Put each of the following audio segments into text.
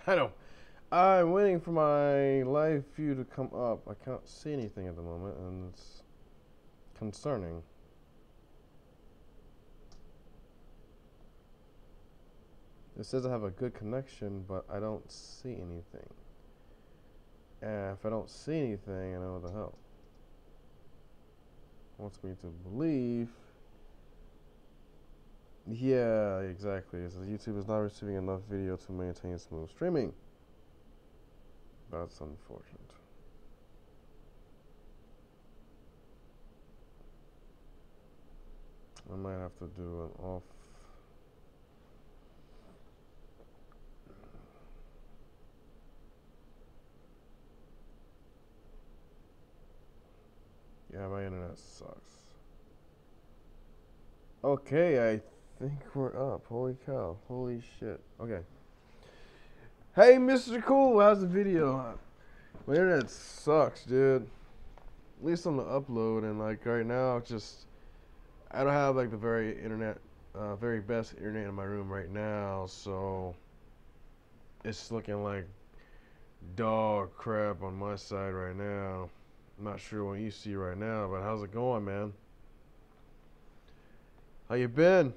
I know. I'm waiting for my live view to come up. I can't see anything at the moment, and it's concerning. It says I have a good connection, but I don't see anything. And if I don't see anything, I know what the hell. It wants me to believe. Yeah, exactly. It says YouTube is not receiving enough video to maintain smooth streaming. That's unfortunate. I might have to do an off. Yeah, my internet sucks. Okay, I think we're up. Holy cow. Holy shit. Okay. Hey, Mr. Cool, how's the video? My internet sucks, dude. At least on the upload, and like right now, it's just I don't have like the very best internet in my room right now, so it's looking like dog crap on my side right now. I'm not sure what you see right now, but how's it going, man? How you been?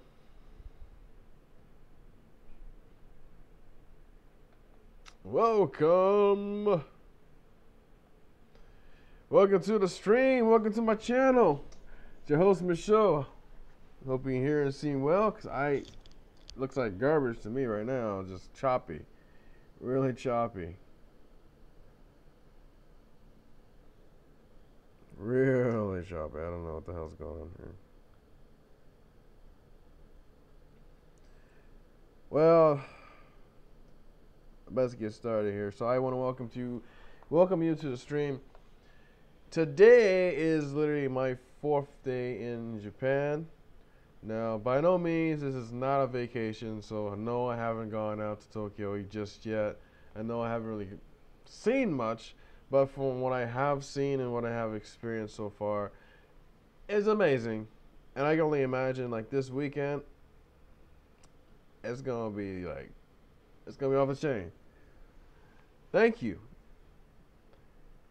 Welcome. Welcome to the stream. Welcome to my channel. It's your host, Michelle. Hope you can hear and see well, because it looks like garbage to me right now. Just choppy. Really choppy. Really choppy. I don't know what the hell's going on here. Well, let's get started here. So I want to welcome you to the stream. Today is literally my 4th day in Japan. Now, by no means this is not a vacation, so no, I haven't gone out to Tokyo just yet. I know I haven't really seen much, but from what I have seen and what I have experienced so far, it's amazing. And I can only imagine like this weekend, it's gonna be off the chain. Thank you.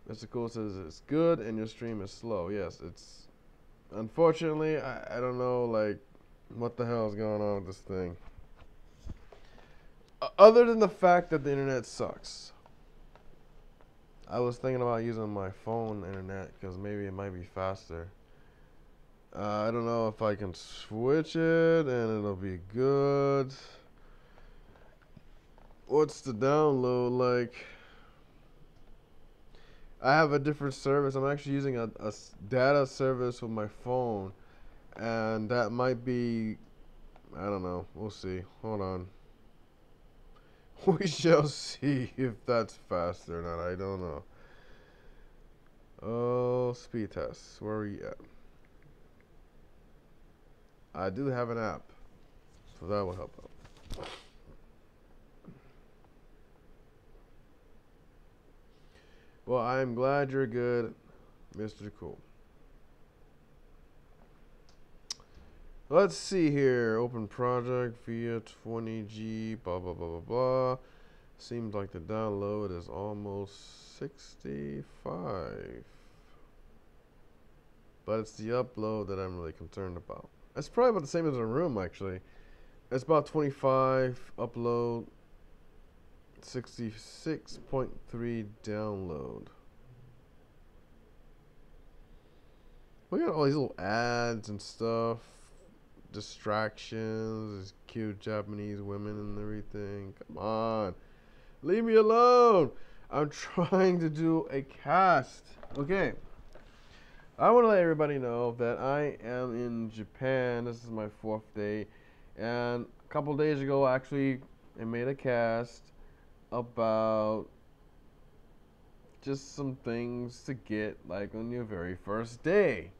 Mr. Cool says it's good and your stream is slow. Yes, it's unfortunately I don't know like what the hell is going on with this thing. Other than the fact that the internet sucks. I was thinking about using my phone internet because maybe it might be faster. I don't know if I can switch it and it'll be good. What's the download like? I have a different service. I'm actually using a data service with my phone, and that might be, I don't know. We'll see. Hold on. We shall see if that's fast or not. I don't know. Oh, speed tests. Where are you at? I do have an app, so that will help out. Well, I'm glad you're good, Mr. Cool. Let's see here. Open project via 20G, blah, blah, blah, blah, blah. Seems like the download is almost 65. But it's the upload that I'm really concerned about. It's probably about the same as a room, actually. It's about 25 upload, 66.3 download. We got all these little ads and stuff, distractions, cute Japanese women and everything. Come on, leave me alone. I'm trying to do a cast. Okay, I want to let everybody know that I am in Japan. This is my 4th day, and a couple days ago, actually, I made a cast about just some things to get like on your very first day.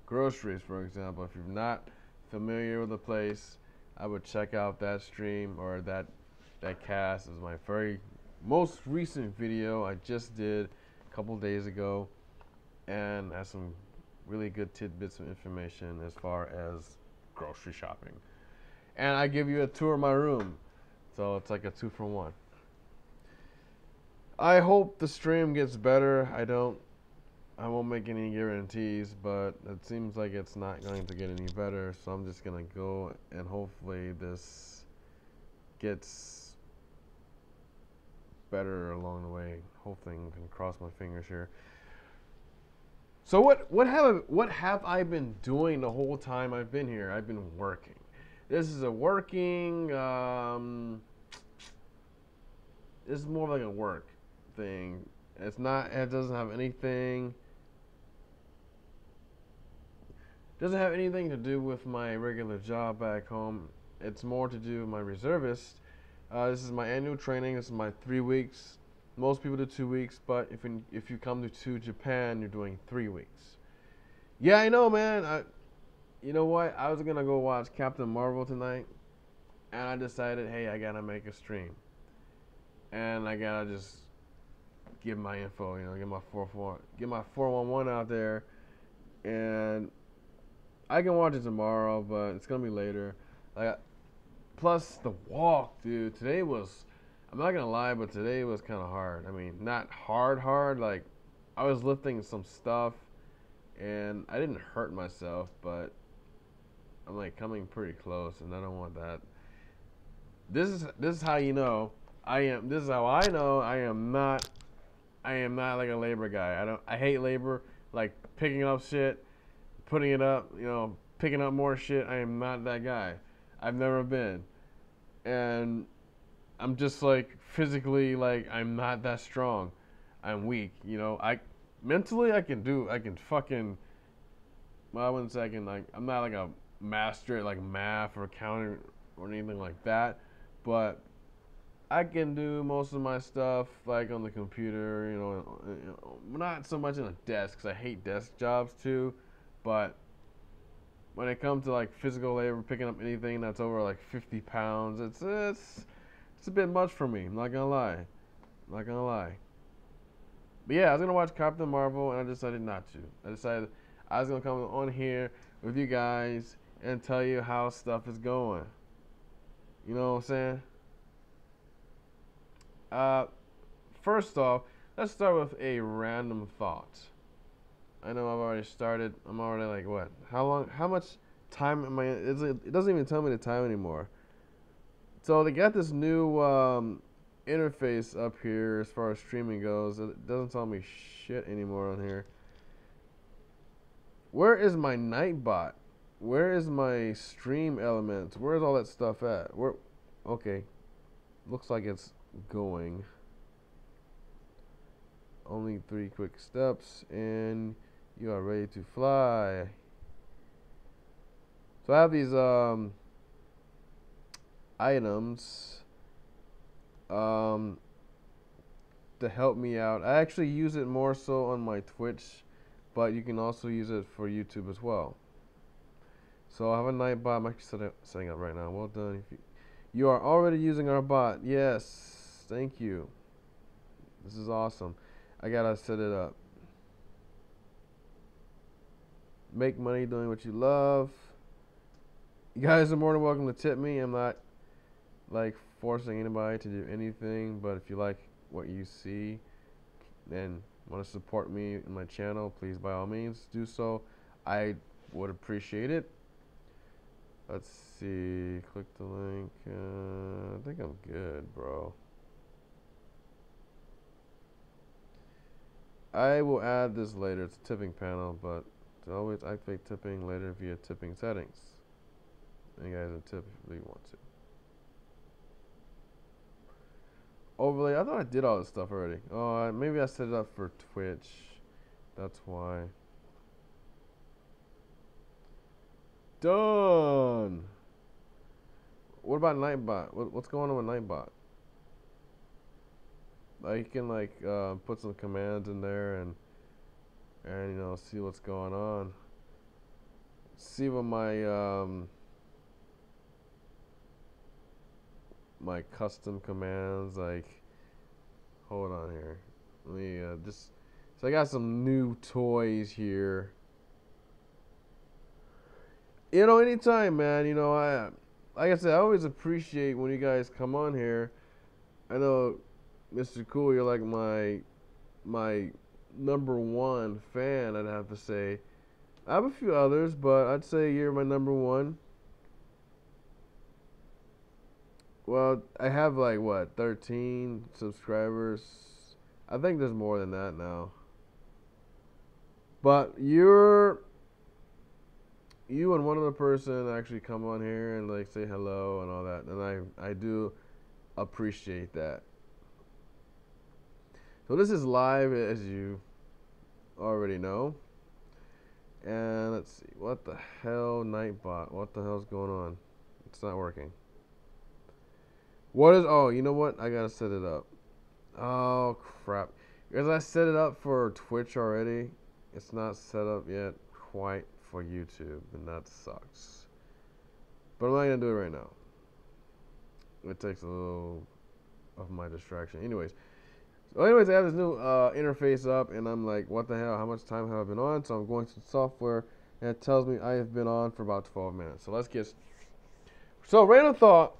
Groceries, for example. If you're not familiar with the place, I would check out that stream or that cast. Is my very most recent video I just did a couple days ago, and has some really good tidbits of information as far as grocery shopping. And I give you a tour of my room, so it's like a 2 for 1. I hope the stream gets better. I won't make any guarantees, but it seems like it's not going to get any better. So I'm just gonna go and hopefully this gets better along the way. Hopefully, I can cross my fingers here. So what have I been doing the whole time I've been here? I've been working. This is a working. This is more like a work thing. It's not. It doesn't have anything. Doesn't have anything to do with my regular job back home. It's more to do with my reservist. This is my annual training. This is my 3 weeks. Most people do 2 weeks, but if you come to Japan, you're doing 3 weeks. Yeah, I know, man. You know what? I was gonna go watch Captain Marvel tonight, and I decided, hey, I gotta make a stream, and I gotta just give my info. You know, get my 411 out there, and I can watch it tomorrow, but it's gonna be later. Like, plus the walk, dude. Today was, I'm not gonna lie, but today was kind of hard. I mean, not hard. Like, I was lifting some stuff, and I didn't hurt myself, but I'm like coming pretty close, and I don't want that. This is how you know I am. This is how I know I am not. I am not like a labor guy. I hate labor. Like picking up shit, putting it up. You know, picking up more shit. I am not that guy. I've never been, and I'm just like physically like I'm not that strong. I'm weak. You know, I mentally I can fucking. Well, I wouldn't say I can like. I'm not like a master at like math or accounting or anything like that, but I can do most of my stuff like on the computer. You know not so much in a desk because I hate desk jobs too, but when it comes to like physical labor, picking up anything that's over like 50 pounds, it's a bit much for me. I'm not gonna lie. I'm not gonna lie. But yeah, I was gonna watch Captain Marvel, and I decided not to. I decided I was gonna come on here with you guys and tell you how stuff is going. You know what I'm saying? Uh, First off, let's start with a random thought. I know I've already started. I'm already like what? How long? How much time am I? It doesn't even tell me the time anymore. So they got this new interface up here as far as streaming goes. It doesn't tell me shit anymore on here. Where is my Nightbot? Where is my stream elements? Where's all that stuff at? Where? Okay, looks like it's going. Only 3 quick steps, and you are ready to fly. So I have these items to help me out. I actually use it more so on my Twitch, but you can also use it for YouTube as well. So I have a Nightbot. I'm actually setting up right now. Well done. You are already using our bot. Yes, thank you. This is awesome. I gotta set it up. Make money doing what you love. You guys are more than welcome to tip me. I'm not like forcing anybody to do anything, but if you like what you see and want to support me in my channel, please by all means do so. I would appreciate it. Let's see. Click the link. I think I'm good, bro. I will add this later. It's a tipping panel, but to always activate tipping later via tipping settings. And you guys can tip if you want to. Overlay. I thought I did all this stuff already. Oh, maybe I set it up for Twitch. That's why. Done. What about Nightbot? What's going on with Nightbot? Like you can like put some commands in there and you know see what's going on. See what my my custom commands like. Hold on here. Let me just. So I got some new toys here. You know, anytime, man. You know, like I said, I always appreciate when you guys come on here. I know Mr. Cool, you're like my number one fan, I'd have to say. I have a few others, but I'd say you're my number one. Well, I have like what, 13 subscribers. I think there's more than that now. But you and one other person actually come on here and like say hello and all that, and I do appreciate that. So this is live, as you already know. And let's see, what the hell, Nightbot? What the hell's going on? It's not working. What is? Oh, you know what? I gotta set it up. Oh crap! Because I set it up for Twitch already. It's not set up yet quite for YouTube, and that sucks. But I'm not gonna do it right now. It takes a little of my distraction. So anyways, I have this new interface up, and I'm like, what the hell? How much time have I been on? So I'm going to the software, and it tells me I have been on for about 12 minutes. So let's get. So random thought.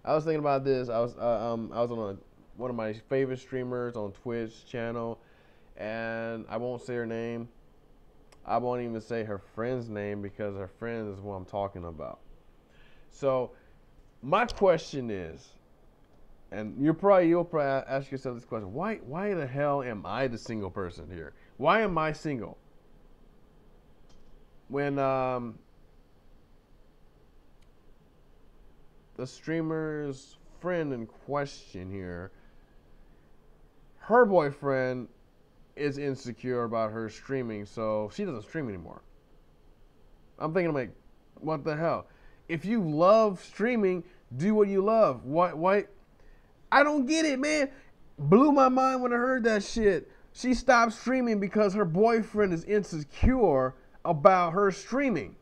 I was thinking about this. I was on one of my favorite streamers on Twitch channel, and I won't say her name. I won't even say her friend's name because her friend is what I'm talking about. So my question is, and you'll probably ask yourself this question: Why the hell am I the single person here? Why am I single? When the streamer's friend in question here, her boyfriend is insecure about her streaming, so she doesn't stream anymore. I'm thinking, like, what the hell? If you love streaming, do what you love. Why? I don't get it, man. Blew my mind when I heard that shit. She stopped streaming because her boyfriend is insecure about her streaming.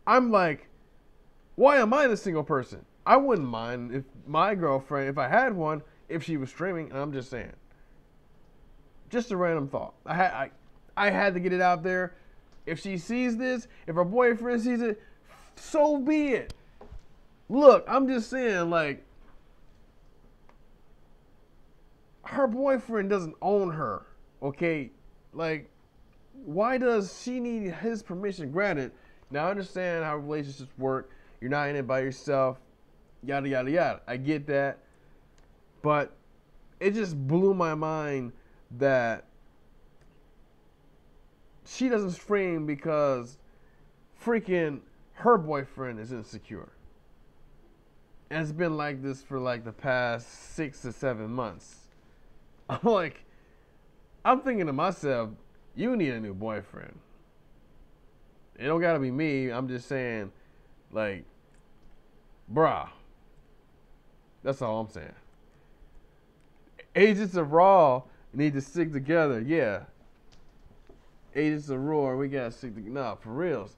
I'm like, why am I the single person? I wouldn't mind if my girlfriend, if I had one, if she was streaming. And I'm just saying. Just a random thought. I had to get it out there. If she sees this, if her boyfriend sees it, so be it. Look, I'm just saying, like, her boyfriend doesn't own her, okay? Like, why does she need his permission? Granted, now I understand how relationships work. You're not in it by yourself, yada, yada, yada. I get that. But it just blew my mind that she doesn't stream because freaking her boyfriend is insecure. And it's been like this for like the past 6 to 7 months. I'm thinking to myself, you need a new boyfriend. It don't gotta be me. I'm just saying, like, bruh. That's all I'm saying. Agents of Raw need to stick together. Yeah. Agents of Raw, we gotta stick together. Nah, for reals.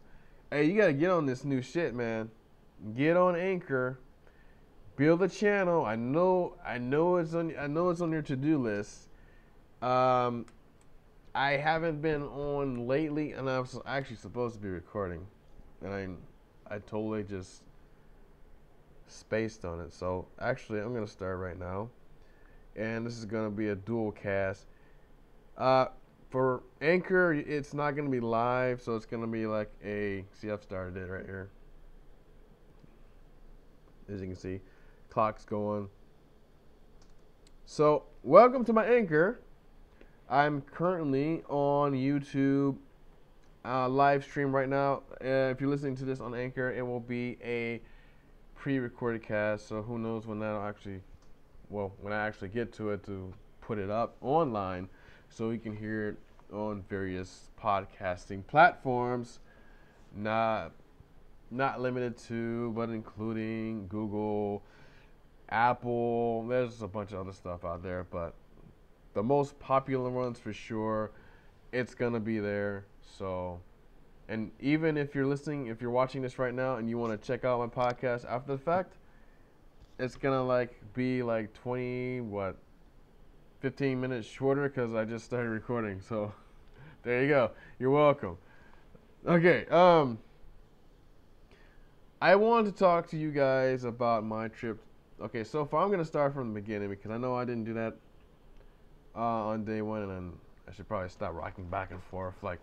Hey, you gotta get on this new shit, man. Get on Anchor. Build a channel. I know it's on your to-do list. I haven't been on lately, and I was actually supposed to be recording, and I totally just spaced on it. So actually, I'm gonna start right now, and this is gonna be a dual cast. For Anchor, it's not gonna be live, so it's gonna be like a. See, I've started it right here. As you can see, clock's going. So, welcome to my Anchor. I'm currently on YouTube live stream right now. If you're listening to this on Anchor, it will be a pre-recorded cast. So who knows when that'll actually, when I actually get to it to put it up online, so you can hear it on various podcasting platforms. Not limited to, but including Google, Apple. There's a bunch of other stuff out there, but the most popular ones for sure, it's gonna be there. So, and even if you're watching this right now and you want to check out my podcast after the fact, it's gonna be 15 minutes shorter because I just started recording. So there you go. You're welcome. Okay. I wanted to talk to you guys about my trip. Okay, so far I'm gonna start from the beginning because I know I didn't do that on day one, and I should probably stop rocking back and forth. Like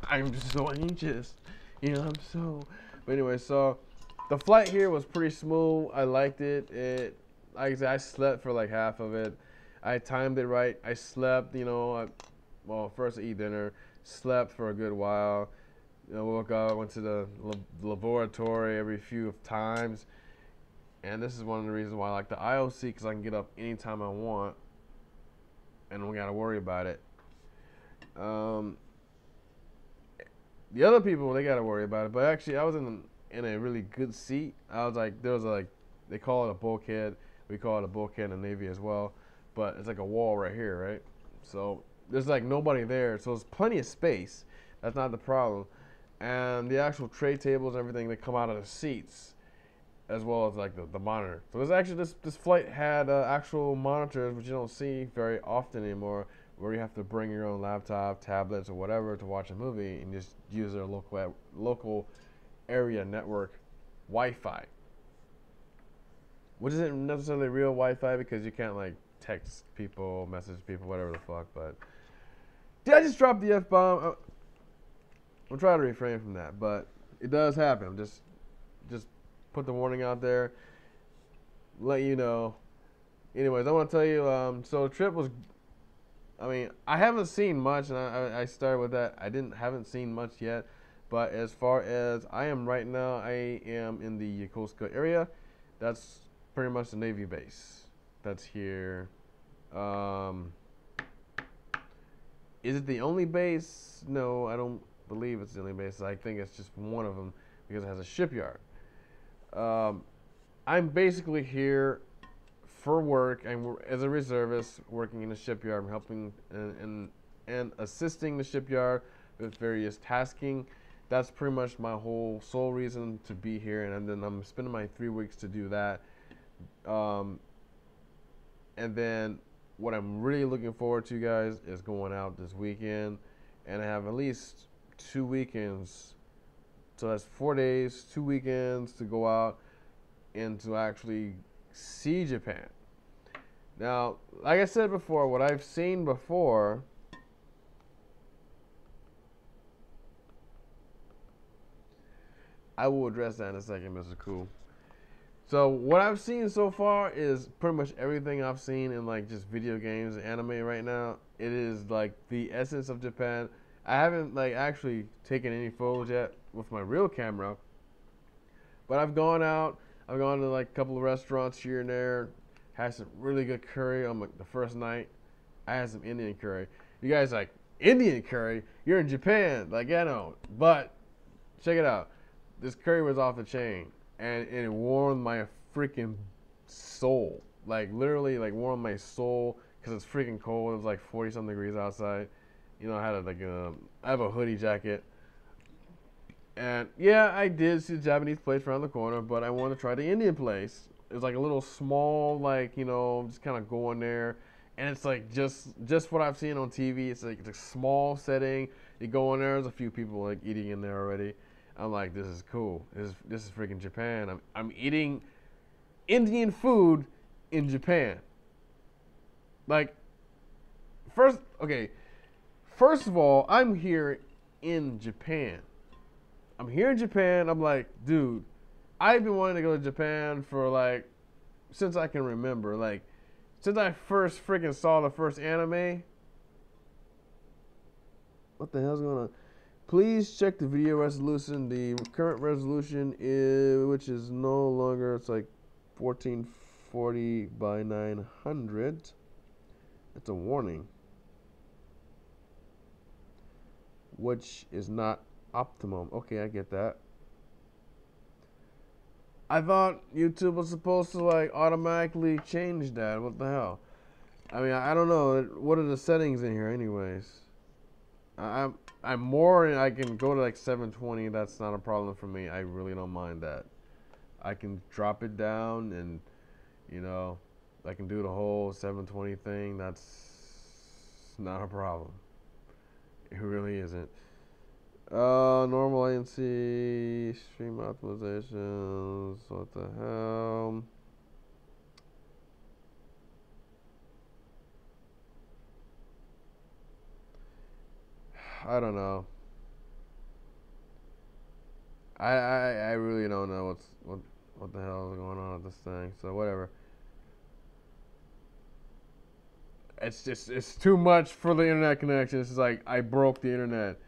I'm just so anxious, you know. I'm so. But anyway, so the flight here was pretty smooth. I liked it. Like I said, I slept for like half of it. I timed it right. I slept, you know. Well, first I eat dinner, slept for a good while. You know, woke up, went to the laboratory every few times, and this is one of the reasons why I like the IOC because I can get up anytime I want, and don't gotta worry about it. Um, the other people they gotta worry about it, but actually I was in a really good seat. I was like there was like they call it a bulkhead. We call it a bulkhead in the Navy as well, but it's like a wall right here, right? So there's like nobody there, so there's plenty of space. That's not the problem. And the actual tray tables and everything that come out of the seats, as well as like the monitor. So there's actually this flight had actual monitors, which you don't see very often anymore, where you have to bring your own laptop, tablets, or whatever to watch a movie and just use their local area network Wi-Fi, which isn't necessarily real Wi-Fi because you can't like text people, message people, whatever the fuck. But did I just drop the F-bomb? I'm trying to refrain from that, but it does happen. Just put the warning out there, let you know. Anyways, I want to tell you, so the trip was, I mean, I haven't seen much, and I started with that. Haven't seen much yet, but as far as I am right now, I am in the Yokosuka area. That's pretty much the Navy base. That's here. Is it the only base? No, I don't believe it's the only base. I think it's just one of them because it has a shipyard. I'm basically here for work. I'm as a reservist working in a shipyard. I'm helping and assisting the shipyard with various tasking. That's pretty much my whole sole reason to be here, and then I'm spending my 3 weeks to do that. And then what I'm really looking forward to, guys, is going out this weekend, and I have at least 2 weekends. So that's 4 days, 2 weekends to go out and to actually see Japan. Now, like I said before, what I've seen before, I will address that in a second, Mr. Cool. So what I've seen so far is pretty much everything I've seen in like just video games and anime right now. It is like the essence of Japan. I haven't like actually taken any photos yet with my real camera, but I've gone out. I've gone to like a couple of restaurants here and there. Had some really good curry on the first night. I had some Indian curry. You guys like Indian curry? You're in Japan, like I know. But check it out. This curry was off the chain, and it warmed my freaking soul. Like literally, like warmed my soul because it's freaking cold. It was like 40 something degrees outside. You know, I had I have a hoodie jacket. And yeah, I did see the Japanese place around the corner, but I wanted to try the Indian place. It was like a little small, like, you know, just kind of going there. And it's like just what I've seen on TV. It's like it's a small setting. You go in there, there's a few people like eating in there already. I'm like, this is cool. This is freaking Japan. I'm eating Indian food in Japan. Like, first of all, I'm here in Japan. I'm here in Japan. I'm like, dude, I've been wanting to go to Japan for like since I can remember. Like since I first freaking saw the first anime. What the hell's going on? Please check the video resolution. The current resolution is, which is no longer, it's like 1440 by 900. That's a warning. Which is not optimum. Okay, I get that. I thought YouTube was supposed to like automatically change that. What the hell? I mean, I don't know. What are the settings in here, anyways? I'm more. I can go to like 720. That's not a problem for me. I really don't mind that. I can drop it down, and you know, I can do the whole 720 thing. That's not a problem. It really isn't. Normal ANC, stream optimizations. What the hell? I don't know. I really don't know what the hell is going on with this thing. So whatever. It's too much for the internet connection. It's like I broke the internet.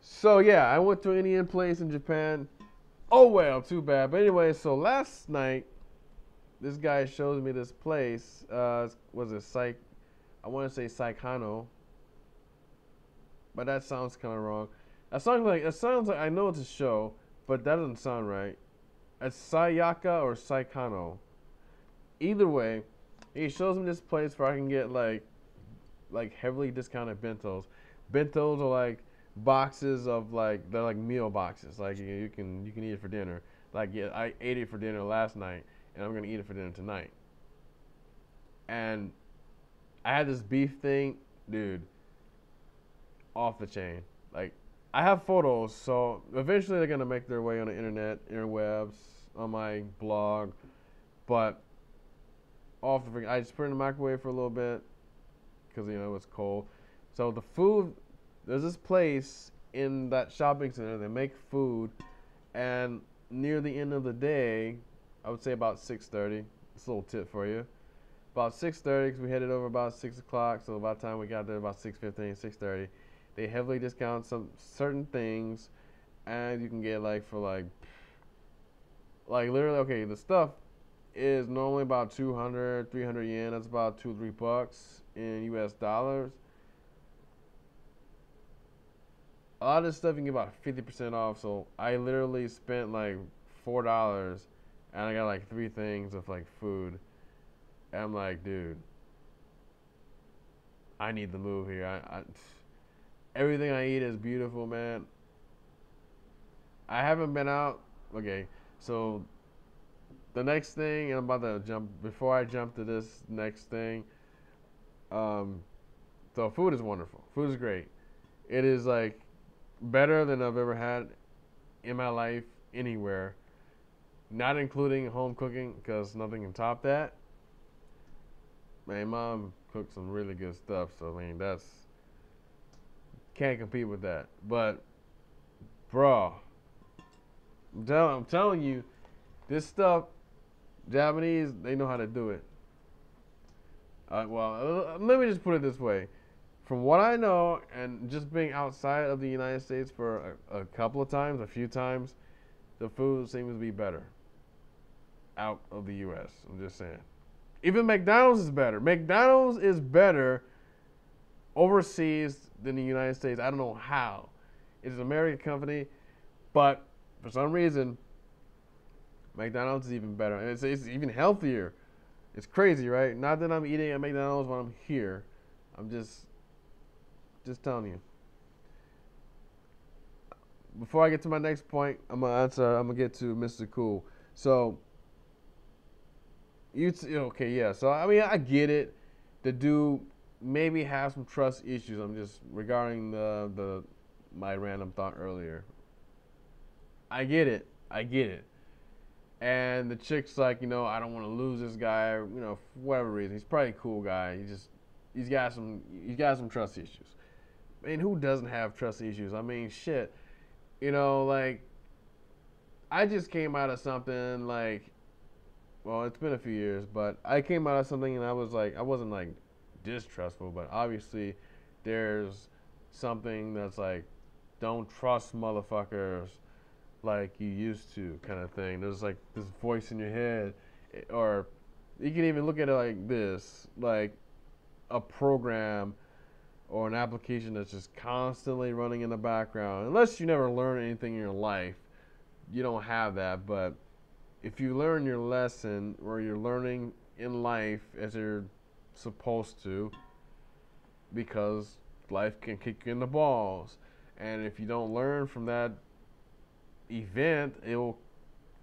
So yeah, I went to an Indian place in Japan. Oh well, too bad. But anyway, so last night this guy shows me this place. Was it Psych? I want to say Saikano, but that sounds kind of wrong. It sounds like I know it's a show, but that doesn't sound right. It's Sayaka or Saikano. Either way, he shows me this place where I can get like heavily discounted bentos. Bentos are like boxes of like they're like meal boxes. Like you can eat it for dinner. Like yeah, I ate it for dinner last night, and I'm gonna eat it for dinner tonight. And I had this beef thing, dude, off the chain. Like I have photos, so eventually they're gonna make their way on the internet, interwebs, on my blog. But off the I just put it in the microwave for a little bit because you know it's cold. So the food, there's this place in that shopping center. They make food, and near the end of the day, I would say about 6:30. It's a little tip for you. About 6:30, because we headed over about 6 o'clock. So by the time we got there, about 6:15, 6:30, they heavily discount some certain things, and you can get like for like literally okay, the stuff is normally about 200, 300 yen. That's about $2 or $3 in US dollars. A lot of this stuff you can get about 50% off. So I literally spent like $4 and I got like three things of like food. And I'm like, dude, I need to move here. Everything I eat is beautiful, man. I haven't been out. Okay, so the next thing, and I'm about to jump, before I jump to this next thing, um, so food is wonderful. Food is great. It is like better than I've ever had in my life anywhere, not including home cooking, because nothing can top that. My mom cooks some really good stuff, so I mean, that's, can't compete with that. But, bro, I'm telling you, this stuff, Japanese, they know how to do it. Let me just put it this way. From what I know, and just being outside of the United States for a couple of times, a few times, the food seems to be better out of the U.S. I'm just saying. Even McDonald's is better. McDonald's is better overseas than the United States. I don't know how. It's an American company, but for some reason, McDonald's is even better. And it's even healthier. It's crazy, right? Not that I'm eating at McDonald's when I'm here. I'm just telling you. Before I get to my next point, I'm gonna get to Mr. Cool. So okay, yeah. So I mean, I get it. The dude maybe have some trust issues. I'm just regarding the my random thought earlier. I get it. I get it. And the chick's like, I don't want to lose this guy, for whatever reason. He's probably a cool guy. He's got some trust issues. I mean, who doesn't have trust issues? I mean, shit. Like I just came out of something like, well, it's been a few years, but I came out of something and I was like, I wasn't like distrustful, but obviously there's something that's like, don't trust motherfuckers like you used to, kind of thing. There's like this voice in your head, or you can even look at it like this, like a program or an application that's just constantly running in the background. Unless you never learn anything in your life, you don't have that. But if you learn your lesson, or you're learning in life as you're supposed to, because life can kick you in the balls, and if you don't learn from that event, it will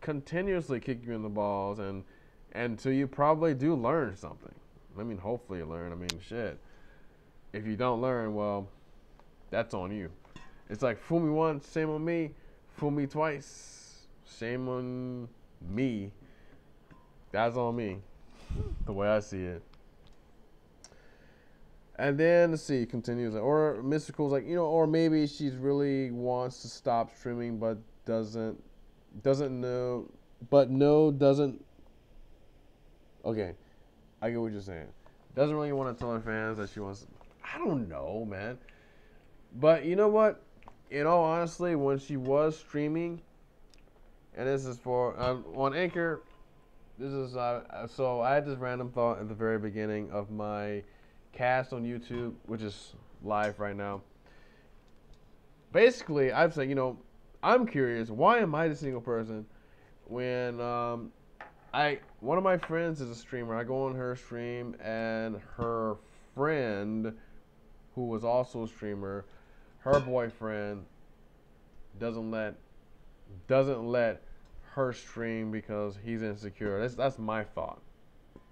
continuously kick you in the balls, and until you probably do learn something. I mean, hopefully you learn. I mean, shit. If you don't learn, well, that's on you. It's like fool me once, shame on me. Fool me twice, shame on me. That's on me, the way I see it. And then let's see, continues, or Mystikal's like, or maybe she's really wants to stop streaming, but doesn't know, but no doesn't. Okay, I get what you're saying. Doesn't really want to tell her fans that she wants. I don't know, man. But you know what? In all honesty, when she was streaming, and this is for on Anchor, this is so I had this random thought at the very beginning of my cast on YouTube, which is live right now. Basically, I've said, I'm curious, why am I the single person when one of my friends is a streamer. I go on her stream, and her friend, who was also a streamer, her boyfriend doesn't let her stream because he's insecure. That's my thought.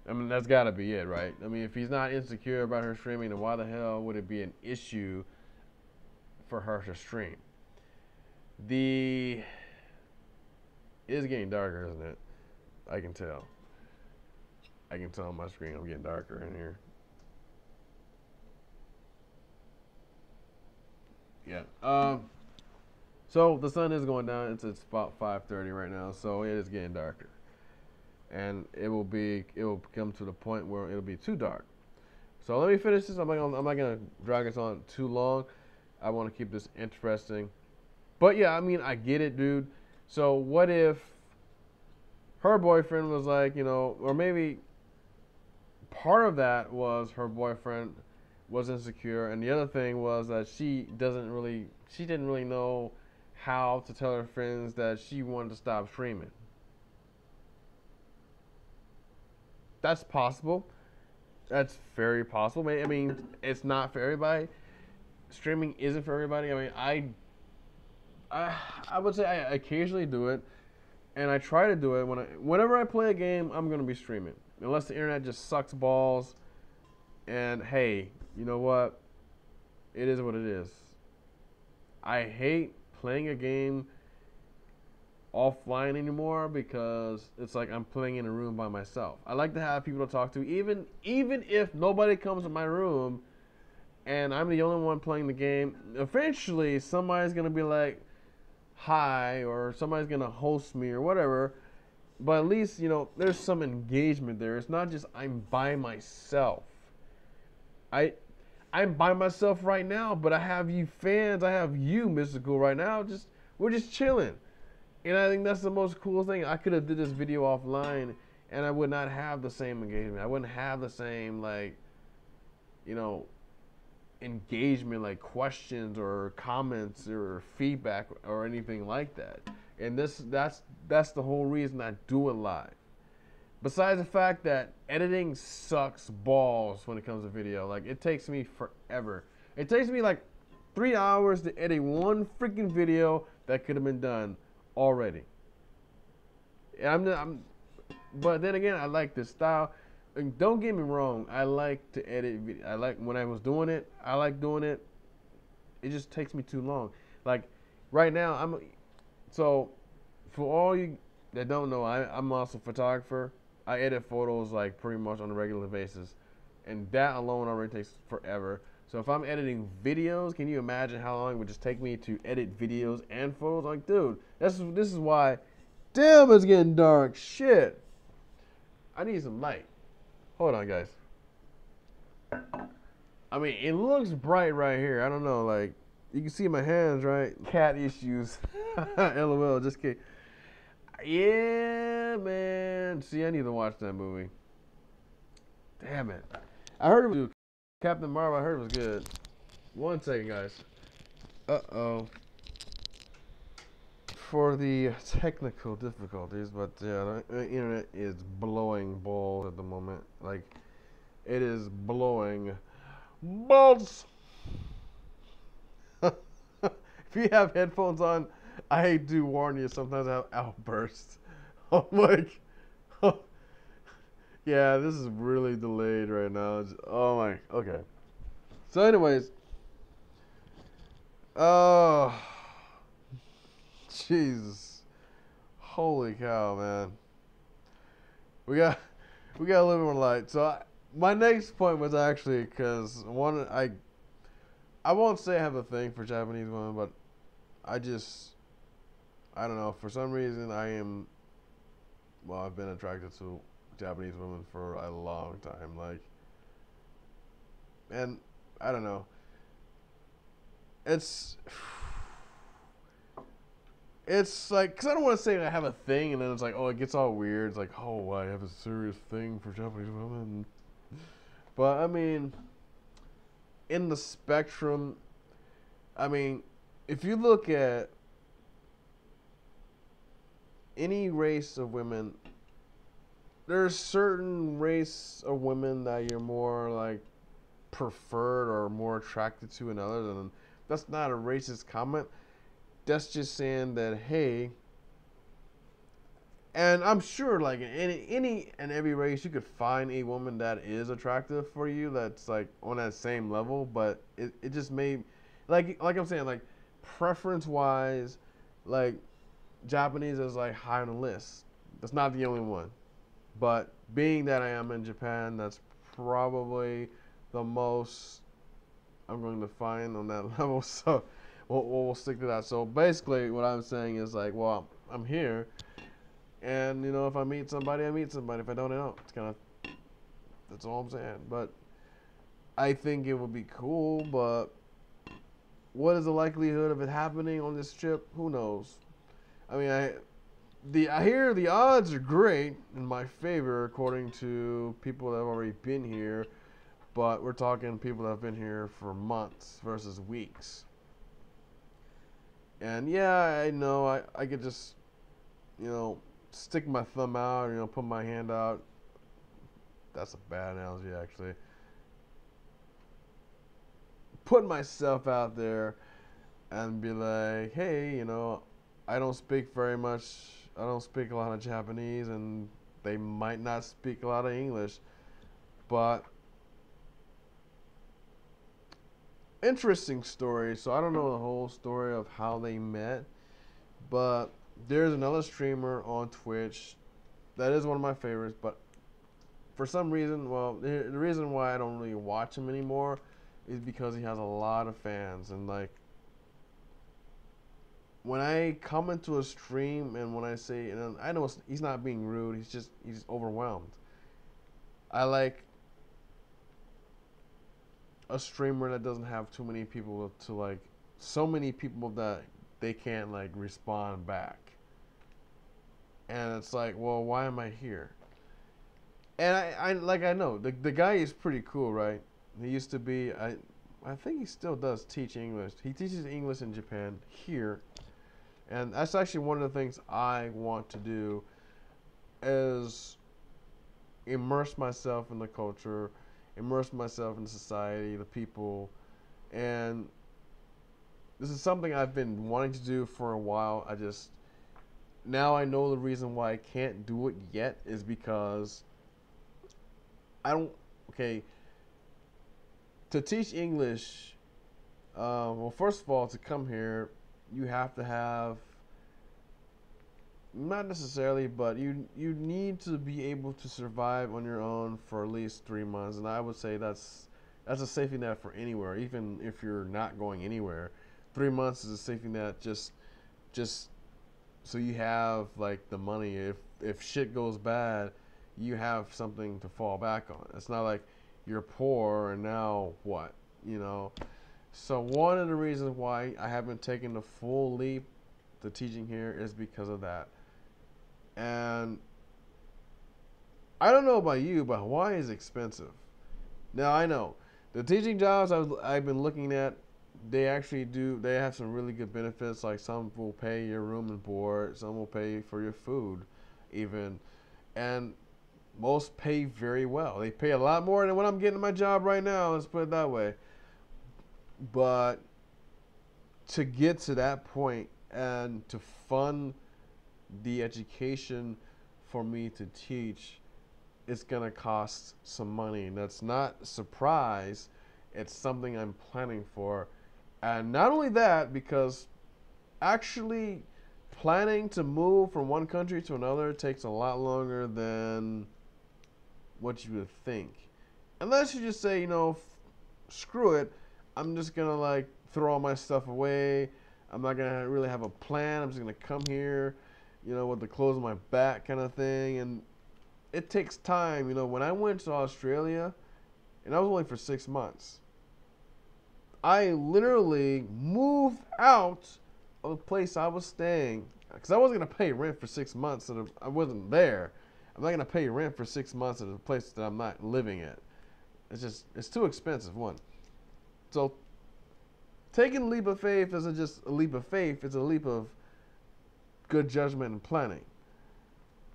I mean, that's got to be it, right? I mean, if he's not insecure about her streaming, then why the hell would it be an issue for her to stream? It is getting darker, isn't it? I can tell. I can tell on my screen I'm getting darker in here. Yeah. So the sun is going down. It's about 5:30 right now, so it is getting darker, and it will come to the point where it'll be too dark. So let me finish this. I'm not gonna drag this on too long. I want to keep this interesting. But yeah, I mean, I get it, dude. So what if her boyfriend was like, or maybe part of that was her boyfriend was insecure, and the other thing was that she didn't really know how to tell her friends that she wanted to stop streaming. That's possible. That's very possible. I mean, it's not for everybody. Streaming isn't for everybody. I mean, I would say I occasionally do it, and I try to do it whenever I play a game. I'm gonna be streaming, unless the internet just sucks balls. And hey, you know what? It is what it is. I hate playing a game offline anymore because it's like I'm playing in a room by myself. I like to have people to talk to, even if nobody comes to my room and I'm the only one playing the game. Eventually, somebody's gonna be like, "Hi," or somebody's gonna host me or whatever. But at least there's some engagement there. It's not just I'm by myself. I'm by myself right now, but I have you fans. I have you, Mystikal, right now. We're just chilling. And I think that's the most cool thing. I could have did this video offline, and I would not have the same engagement. I wouldn't have the same engagement, like questions or comments or feedback or anything like that. And that's the whole reason I do it live. Besides the fact that editing sucks balls when it comes to video. Like, it takes me forever. It takes me like 3 hours to edit one freaking video that could have been done already. But then again, I like this style. And don't get me wrong, I like to edit video. I like when I was doing it. I like doing it. It just takes me too long. Like right now, so for all you that don't know, I'm also a photographer. I edit photos like pretty much on a regular basis, and that alone already takes forever. So if I'm editing videos, can you imagine how long it would just take me to edit videos and photos? Like, dude, this is why. Damn, it's getting dark. Shit. I need some light. Hold on, guys. I mean, it looks bright right here. I don't know, like, you can see my hands, right? Cat issues. LOL, just kidding. Yeah, man. See, I need to watch that movie. Damn it. I heard it was Captain Marvel. I heard it was good. 1 second, guys. Uh-oh. For the technical difficulties, but yeah, the internet is blowing balls at the moment. Like, it is blowing balls. If you have headphones on, I do warn you, sometimes I have outbursts. I'm like, yeah, this is really delayed right now. Oh my, okay. So anyways, Oh, Jesus. Holy cow, man. We got we got a little more light. So my next point was actually because one I won't say I have a thing for Japanese women, but I just I don't know, for some reason I am well, I've been attracted to Japanese women for a long time, like, and I don't know. It's it's like, cause I don't want to say I have a thing, and then it's like, oh, it gets all weird. It's like, oh, I have a serious thing for Japanese women. But I mean, in the spectrum, I mean, if you look at any race of women, there's certain race of women that you're more like preferred or more attracted to in others, and that's not a racist comment. That's just saying that, hey, and I'm sure like in any and every race you could find a woman that is attractive for you, that's like on that same level, but it just may, like I'm saying, like preference wise, like Japanese is like high on the list. That's not the only one. But being that I am in Japan, that's probably the most I'm going to find on that level. So we'll stick to that. So basically, what I'm saying is like, well, I'm here, and you know, if I meet somebody, I meet somebody. If I don't, I don't. It's kind of that's all I'm saying. But I think it would be cool. But what is the likelihood of it happening on this trip? Who knows? I mean, I hear the odds are great in my favor according to people that have already been here, but we're talking people that have been here for months versus weeks. And yeah, I know I could just, you know, stick my thumb out, you know, put my hand out. That's a bad analogy, actually. Put myself out there and be like, hey, you know, I don't speak very much. I don't speak a lot of Japanese, and they might not speak a lot of English, but interesting story. So I don't know the whole story of how they met, but there's another streamer on Twitch that is one of my favorites, but for some reason, well, the reason why I don't really watch him anymore is because he has a lot of fans, and like when I come into a stream and when I say, and I know he's not being rude, he's overwhelmed. I like a streamer that doesn't have too many people to like, so many people that they can't like respond back. And it's like, well, why am I here? And I know the guy is pretty cool, right? He used to be I think he still does teach English. He teaches English in Japan here, and that's actually one of the things I want to do is immerse myself in the culture, immerse myself in society, the people, and this is something I've been wanting to do for a while. I just now I know the reason why I can't do it yet is because I don't. Okay, to teach English, well, first of all, to come here, you have to have not necessarily, but you need to be able to survive on your own for at least 3 months, and I would say that's a safety net for anywhere, even if you're not going anywhere. 3 months is a safety net, just so you have like the money. If shit goes bad, you have something to fall back on. It's not like you're poor and now what, you know. So one of the reasons why I haven't taken the full leap to teaching here is because of that. And I don't know about you, but Hawaii is expensive. Now I know the teaching jobs I've been looking at, they actually do. They have some really good benefits. Like some will pay your room and board, some will pay for your food, even, and most pay very well. They pay a lot more than what I'm getting in my job right now. Let's put it that way. But to get to that point and to fund the education for me to teach, it's gonna cost some money, and that's not a surprise. It's something I'm planning for And not only that, because actually planning to move from one country to another takes a lot longer than what you would think. Unless you just say, screw it, I'm just gonna like throw all my stuff away. I'm not gonna really have a plan. I'm just gonna come here, with the clothes on my back kind of thing. And it takes time. When I went to Australia, and I was only for 6 months, I literally moved out of the place I was staying because I wasn't gonna pay rent for 6 months and I wasn't there. I'm not gonna pay rent for 6 months at a place that I'm not living at. It's too expensive. One, so taking a leap of faith isn't just a leap of faith; it's a leap of good judgment and planning.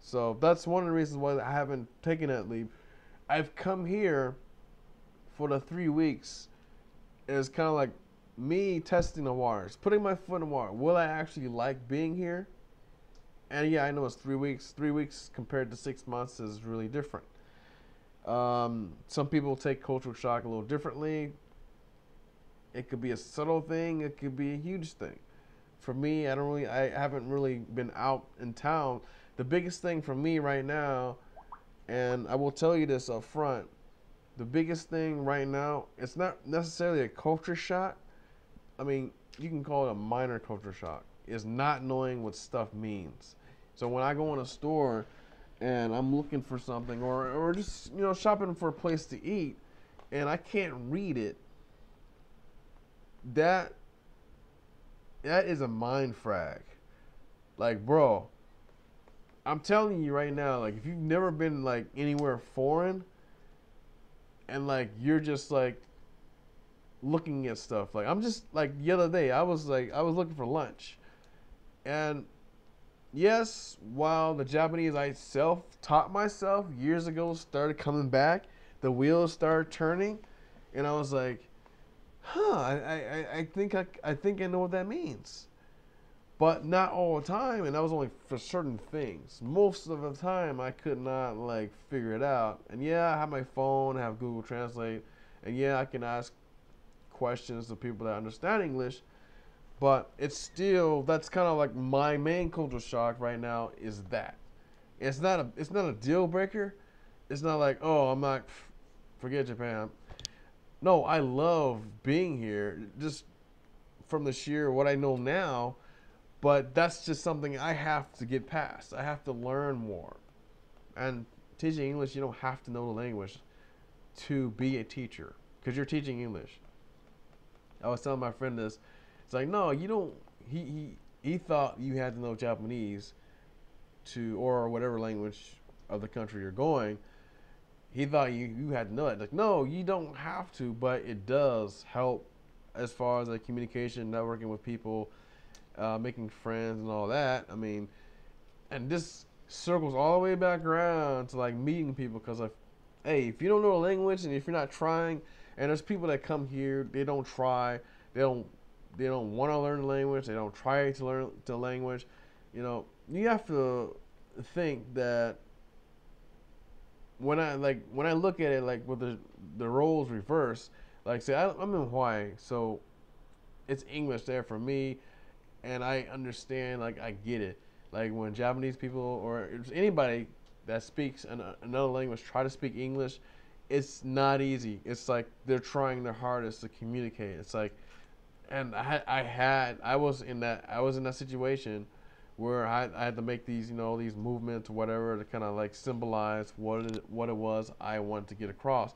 So that's one of the reasons why I haven't taken that leap. I've come here for the 3 weeks. It's kind of like me testing the waters, putting my foot in the water. Will I actually like being here? And yeah, I know it's 3 weeks. 3 weeks compared to 6 months is really different. Some people take cultural shock a little differently. It could be a subtle thing. It could be a huge thing. For me, I haven't really been out in town. The biggest thing for me right now, and I will tell you this up front, the biggest thing right now, it's not necessarily a culture shock. I mean, you can call it a minor culture shock, is not knowing what stuff means. So when I go in a store and I'm looking for something or just, shopping for a place to eat and I can't read it, that is a mind frag. Like, bro, I'm telling you right now, like, if you've never been, like, anywhere foreign and, like, you're just, like, looking at stuff. Like, I'm just, like, the other day, I was looking for lunch. And, yes, while the Japanese I self-taught myself years ago started coming back, the wheels started turning, and I was like, I think I know what that means. But not all the time, and that was only for certain things. Most of the time, I could not, like, figure it out. And yeah, I have my phone, I have Google Translate, and yeah, I can ask questions to people that understand English. But it's still, that's kind of like my main culture shock right now is that. It's not a deal breaker. It's not like, oh, I'm not, forget Japan. No, I love being here, just from the sheer what I know now. But that's just something I have to get past. I have to learn more. And teaching English, you don't have to know the language to be a teacher because you're teaching English. I was telling my friend this. It's like, no, you don't. He thought you had to know Japanese or whatever language of the country you're going. He thought you had to know it. Like, no, you don't have to, but it does help as far as like communication, networking with people, making friends and all that. I mean, and this circles all the way back around to like meeting people because like, hey, if you don't know the language and if you're not trying, and there's people that come here, they don't try, they don't want to learn the language, they don't try to learn the language. You have to think that when I look at it like with the roles reversed, like say I'm in Hawaii, so it's English there for me, and I understand, like I get it. Like when Japanese people or anybody that speaks another language try to speak English, it's not easy. It's like they're trying their hardest to communicate. It's like, and I was in that situation where I had to make these these movements or whatever to kind of like symbolize what it was I wanted to get across.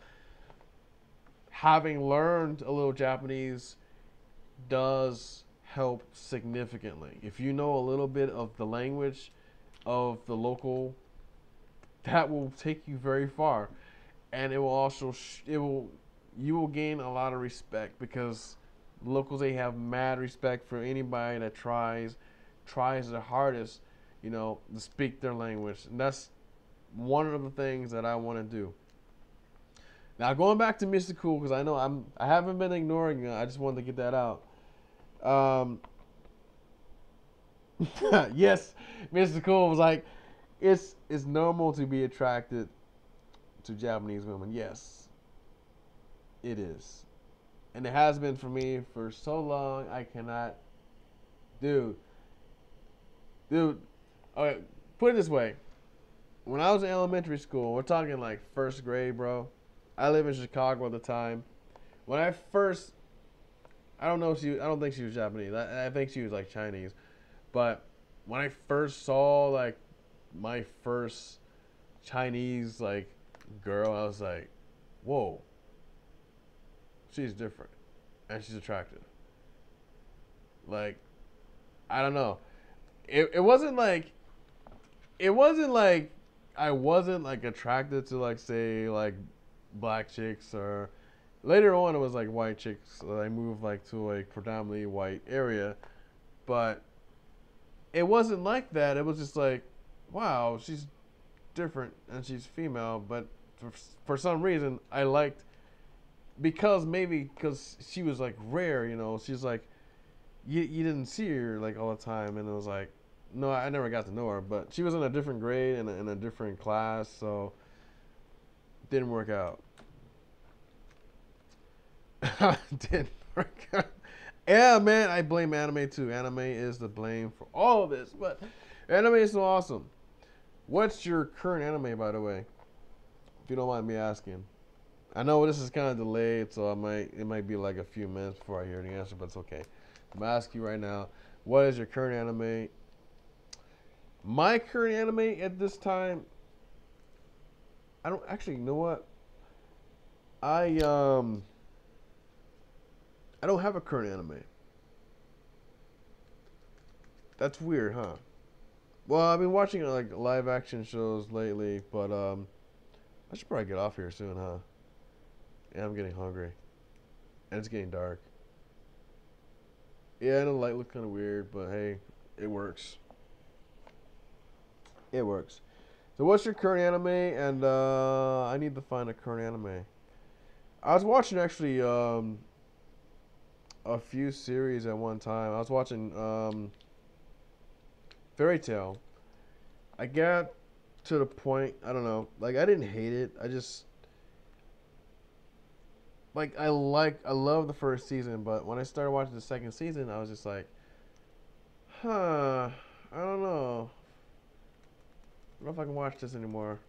Having learned a little Japanese does help significantly. If you know a little bit of the language of the local, that will take you very far, and it will also you will gain a lot of respect because locals, they have mad respect for anybody that tries their hardest, to speak their language. And that's one of the things that I want to do. Now, going back to Mr. Cool, because I haven't been ignoring it. I just wanted to get that out. Yes, Mr. Cool was like, it's normal to be attracted to Japanese women. Yes, it is. and it has been for me for so long. I cannot, dude, dude. Okay, put it this way: when I was in elementary school, we're talking like first grade, bro. I live in Chicago at the time. When I first, I don't know if she, I don't think she was Japanese. I think she was like Chinese. But when I first saw like my first Chinese like girl, I was like, whoa, she's different, and she's attractive. Like, I don't know. It wasn't like I wasn't like attracted to like say like black chicks or later on it was like white chicks. So I moved like to a predominantly white area, but it wasn't like that. It was just like, wow, she's different and she's female, but for some reason I liked because maybe because she was like rare, you know. She's like you didn't see her like all the time, and it was like no, I never got to know her, but she was in a different grade and in a different class, so it didn't work out. Didn't work out. Yeah, man, I blame anime too. Anime is the blame for all of this, but anime is so awesome. What's your current anime, by the way? If you don't mind me asking. I know this is kind of delayed, so it might be like a few minutes before I hear the answer, but it's okay. I'm gonna ask you right now, what is your current anime? My current anime at this time, I don't actually, you know what? I I don't have a current anime. That's weird, huh? Well, I've been watching like live action shows lately, but I should probably get off here soon, huh? Yeah, I'm getting hungry, and it's getting dark. Yeah, I know the light looks kind of weird, but hey, it works. It works. So, what's your current anime? And I need to find a current anime. I was watching actually a few series at one time. I was watching Fairy Tail. I got to the point. I don't know. Like I didn't hate it. I just I love the first season, but when I started watching the second season, I was just like, huh, I don't know. I don't know if I can watch this anymore.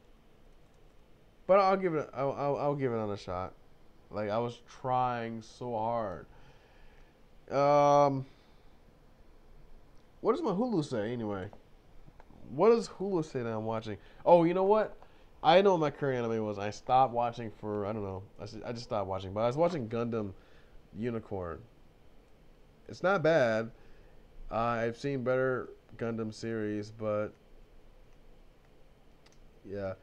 But I'll give it. I'll give it another shot. Like I was trying so hard. Um, what does my Hulu say anyway? What does Hulu say that I'm watching? Oh, you know what? I know what my current anime was. I stopped watching for I don't know. I just stopped watching, but I was watching Gundam Unicorn. It's not bad. I've seen better Gundam series, but yeah.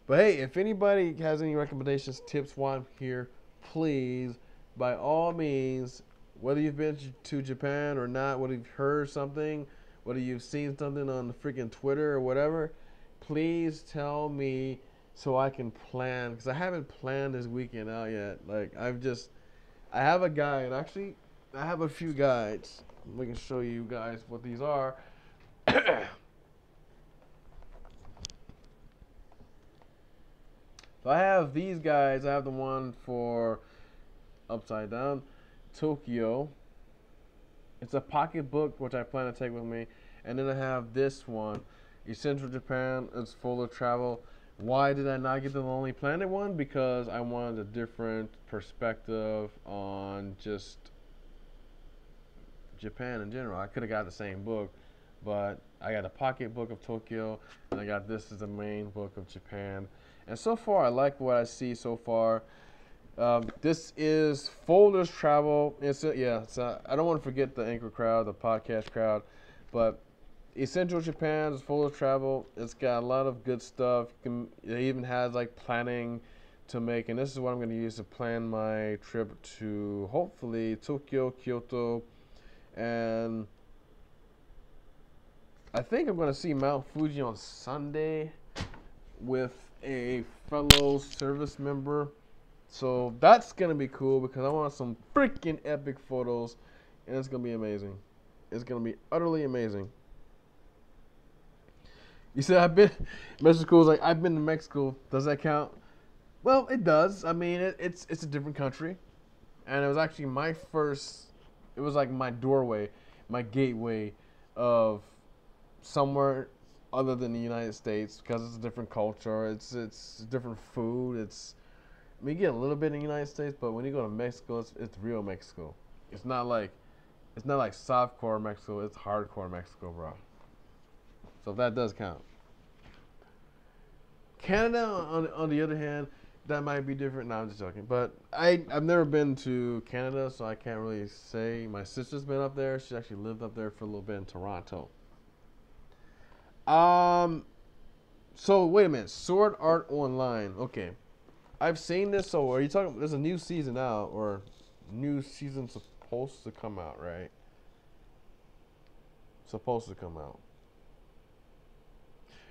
But hey, if anybody has any recommendations, tips while I'm here, please, by all means, whether you've been to Japan or not, whether you've heard something, whether you've seen something on the freaking Twitter or whatever, please tell me so I can plan. Because I haven't planned this weekend out yet. Like, I have a guide. Actually, I have a few guides. We can show you guys what these are. So I have these guys. I have the one for Upside Down Tokyo. It's a pocketbook which I plan to take with me, and then I have this one, Essential Japan. It's full of travel. Why did I not get the Lonely Planet one? Because I wanted a different perspective on just Japan in general. I could have got the same book, but I got a pocketbook of Tokyo, and I got this as the main book of Japan. And so far, I like what I see so far. This is Folders Travel. I don't want to forget the anchor crowd, the podcast crowd, but Essential Japan is Folders Travel. It's got a lot of good stuff. It even has like planning to make, and this is what I'm going to use to plan my trip to hopefully Tokyo, Kyoto, and I think I'm going to see Mount Fuji on Sunday with a fellow service member. So that's going to be cool because I want some freaking epic photos, and it's going to be amazing. It's going to be utterly amazing. You said I've been, Mexico's like, I've been to Mexico. Does that count? Well, it does. I mean, it's a different country. and it was actually my first. It was like my doorway, my gateway of somewhere other than the United States because it's a different culture. It's different food. I mean, you get a little bit in the United States, but when you go to Mexico, it's real Mexico. It's not like it's not like softcore Mexico. It's hardcore Mexico, bro. So that does count. Canada, on the other hand, that might be different. No, I'm just joking. But I've never been to Canada, so I can't really say. My sister's been up there. She actually lived up there for a little bit in Toronto. Um. So wait a minute. Sword Art Online. Okay, I've seen this. So are you talking? There's a new season out, or new season supposed to come out, right? Supposed to come out.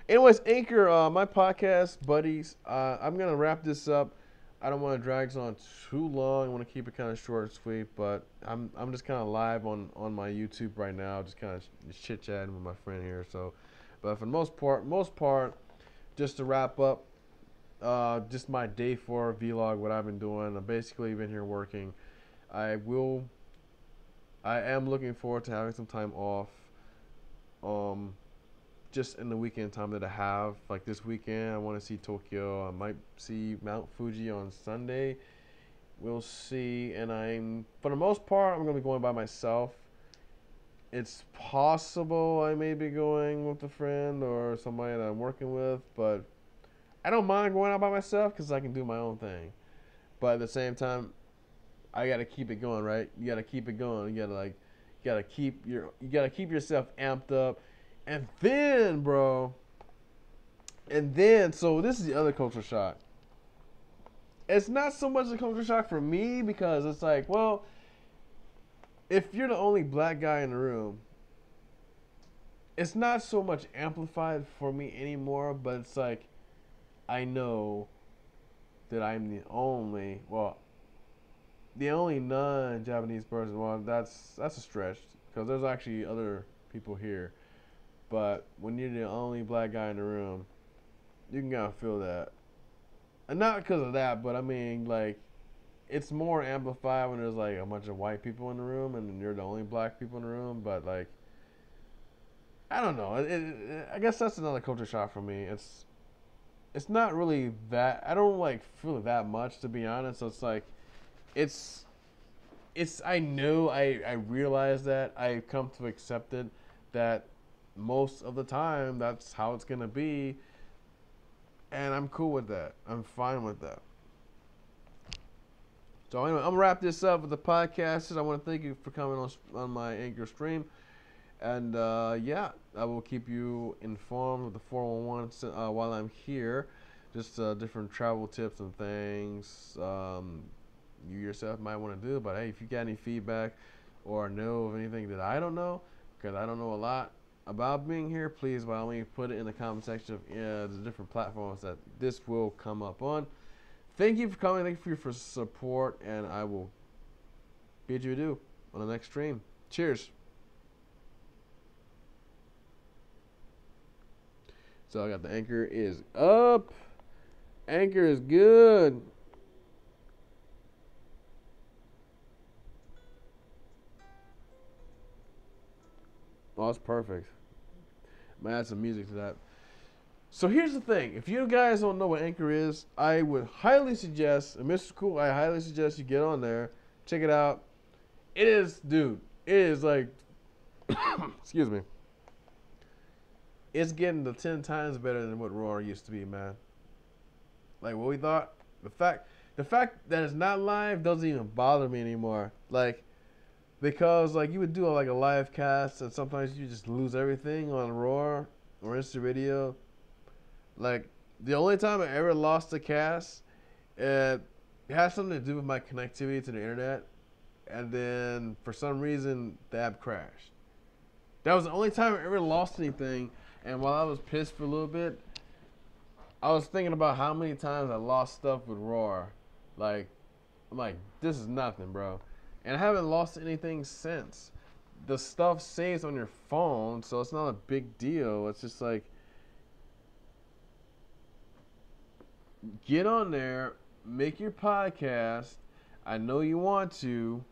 Anyways, Anchor, my podcast buddies. I'm gonna wrap this up. I don't want to drag this on too long. I want to keep it kind of short and sweet. But I'm just kind of live on my YouTube right now, just kind of chit chatting with my friend here. So, but for the most part, just to wrap up, just my day 4 vlog, what I've been doing. I've basically been here working. I will. I am looking forward to having some time off. Um, just in the weekend time that I have. Like this weekend, I want to see Tokyo. I might see Mount Fuji on Sunday. We'll see. And for the most part, I'm going to be going by myself. It's possible I may be going with a friend or somebody that I'm working with, but I don't mind going out by myself because I can do my own thing. But at the same time, I got to keep it going, right? You got to keep it going. You got to keep yourself amped up. And then, bro, so this is the other culture shock. It's not so much a culture shock for me because it's like, well, if you're the only black guy in the room, it's not so much amplified for me anymore, but it's like, I know that I'm the only non-Japanese person. Well, that's a stretch because there's actually other people here. But when you're the only black guy in the room, you can kind of feel that. And not because of that, but I mean, like, it's more amplified when there's, like, a bunch of white people in the room and you're the only black people in the room. But, like, I don't know. I guess that's another culture shock for me. It's not really that. I don't, like, feel it that much, to be honest. So it's, like, it's I know, I realize that. I've come to accept it that most of the time that's how it's gonna be, and I'm cool with that. I'm fine with that. So anyway, I'm gonna wrap this up with the podcast. I want to thank you for coming on my Anchor stream, and yeah, I will keep you informed with the 411 while I'm here. Just different travel tips and things you yourself might want to do. But hey, if you got any feedback or know of anything that I don't know, because I don't know a lot about being here, please by all means put it in the comment section of the different platforms that this will come up on. Thank you for coming. Thank you for your support, and I will bid you adieu on the next stream. Cheers. So I got the Anchor is up. Anchor is good. Oh, it's perfect. I'm gonna add some music to that. So here's the thing. If you guys don't know what Anchor is, I would highly suggest, and Mr. Cool, I highly suggest you get on there. Check it out. It is, dude, it is like, excuse me. It's getting to 10 times better than what Roar used to be, man. Like what we thought. The fact that it's not live doesn't even bother me anymore. Like, because like you would do like a live cast and sometimes you just lose everything on Roar or Insta Video. Like the only time I ever lost a cast, it had something to do with my connectivity to the internet, and then for some reason the app crashed. That was the only time I ever lost anything. And while I was pissed for a little bit, I was thinking about how many times I lost stuff with Roar. Like, I'm like, this is nothing, bro. And I haven't lost anything since. The stuff saves on your phone, so it's not a big deal. It's just like, get on there, make your podcast. I know you want to.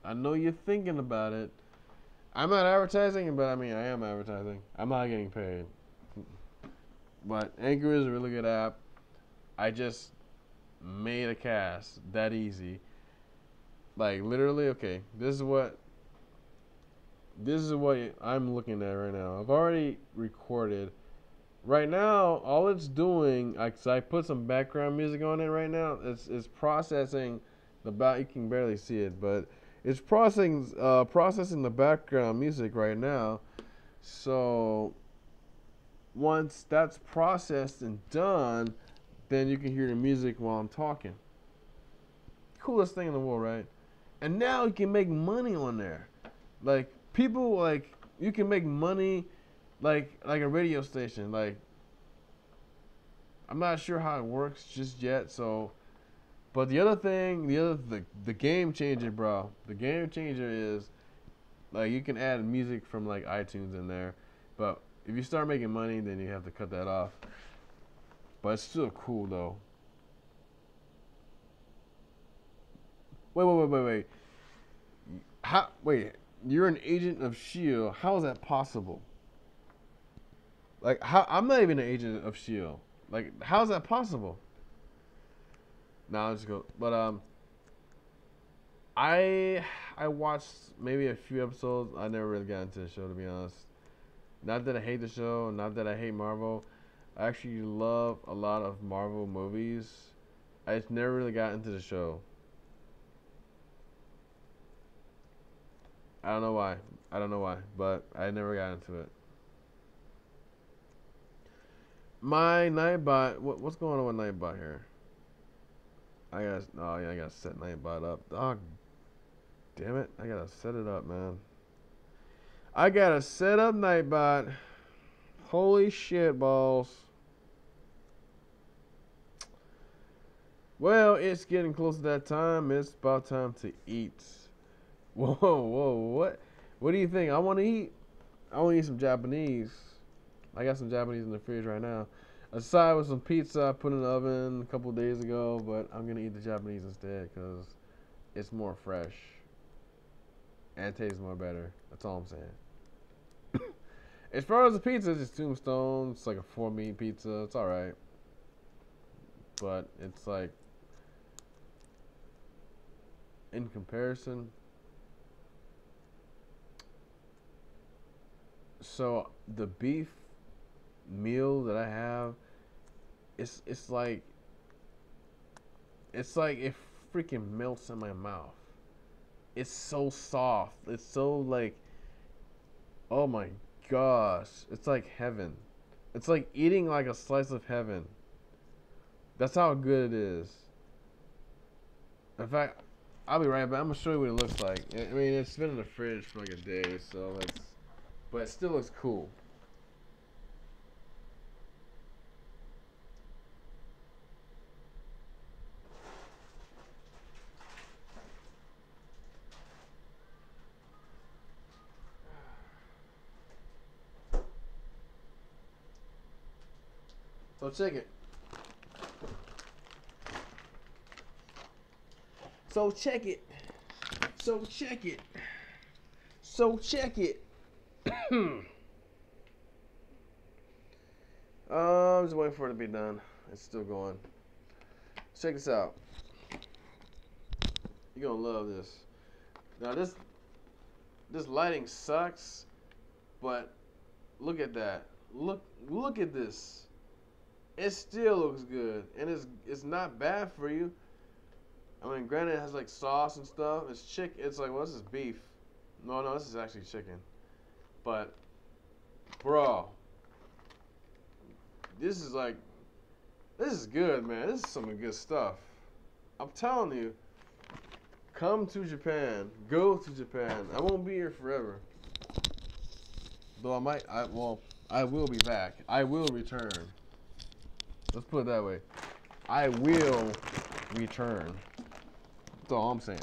I know you're thinking about it. I'm not advertising, but I mean, I am advertising. I'm not getting paid. But Anchor is a really good app. I just made a cast that easy. Like literally, okay. This is what I'm looking at right now. I've already recorded. Right now, all it's doing, I put some background music on it right now. It's processing the back. You can barely see it, but it's processing the background music right now. So once that's processed and done, then you can hear the music while I'm talking. Coolest thing in the world, right? And now you can make money on there. Like people like you can make money like a radio station. Like I'm not sure how it works just yet. So, but the other thing, the game changer, bro. The game changer is like you can add music from like iTunes in there, but if you start making money, then you have to cut that off. But it's still cool though. Wait. How? Wait, you're an agent of Shield. How is that possible? Like, how? I'm not even an agent of Shield. Like, how is that possible? Nah, I'll just go. But I watched maybe a few episodes. I never really got into the show, to be honest. Not that I hate the show. Not that I hate Marvel. I actually love a lot of Marvel movies. I just never really got into the show. I don't know why. But I never got into it. My Nightbot. What's going on with Nightbot here? I gotta set Nightbot up. Oh, damn it! I gotta set it up, man. I gotta set up Nightbot. Holy shit balls. Well, it's getting close to that time. It's about time to eat. Whoa, what? What do you think? I want to eat. I want to eat some Japanese. I got some Japanese in the fridge right now. Aside with some pizza I put in the oven a couple days ago, but I'm gonna eat the Japanese instead because it's more fresh and tastes more better. That's all I'm saying. As far as the pizza, it's just Tombstone. It's like a 4-meat pizza. It's all right, but it's like in comparison. So the beef meal that I have, it's like it freaking melts in my mouth. It's so soft. It's so like, oh my gosh, it's like heaven. It's like eating like a slice of heaven. That's how good it is. In fact, I'll be right back. I'm gonna show you what it looks like. I mean, it's been in the fridge for like a day, so but it still looks cool. So check it. So check it. So check it. So check it. I'm just waiting for it to be done. It's still going. Check this out. You're gonna love this. Now this lighting sucks, but look at that. Look at this. It still looks good, and it's not bad for you. I mean, granted, it has like sauce and stuff. It's chicken. It's like, well, this is beef. No, this is actually chicken. But, bro, this is good, man. This is some good stuff. I'm telling you, come to Japan. Go to Japan. I won't be here forever. Though I will be back. I will return. Let's put it that way. I will return. That's all I'm saying.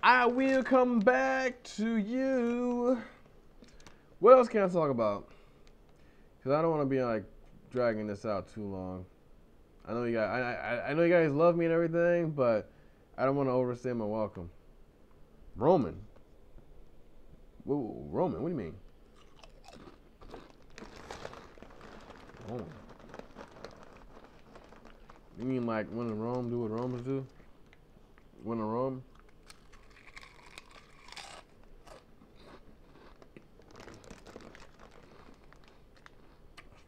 I will come back to you. What else can I talk about? Because I don't want to be like dragging this out too long. I know you guys. I know you guys love me and everything, but I don't want to overstay my welcome. Roman. Whoa, Roman. What do you mean? Roman. You mean like when in Rome, do what Romans do? When in Rome?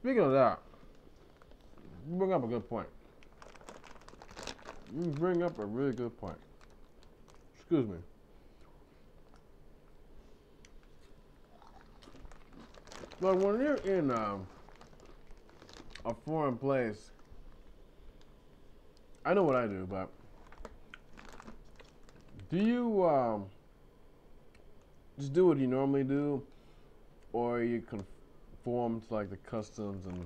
Speaking of that, you bring up a good point. You bring up a really good point. Excuse me. But when you're in a foreign place, I know what I do, but do you just do what you normally do, or you conform to like the customs and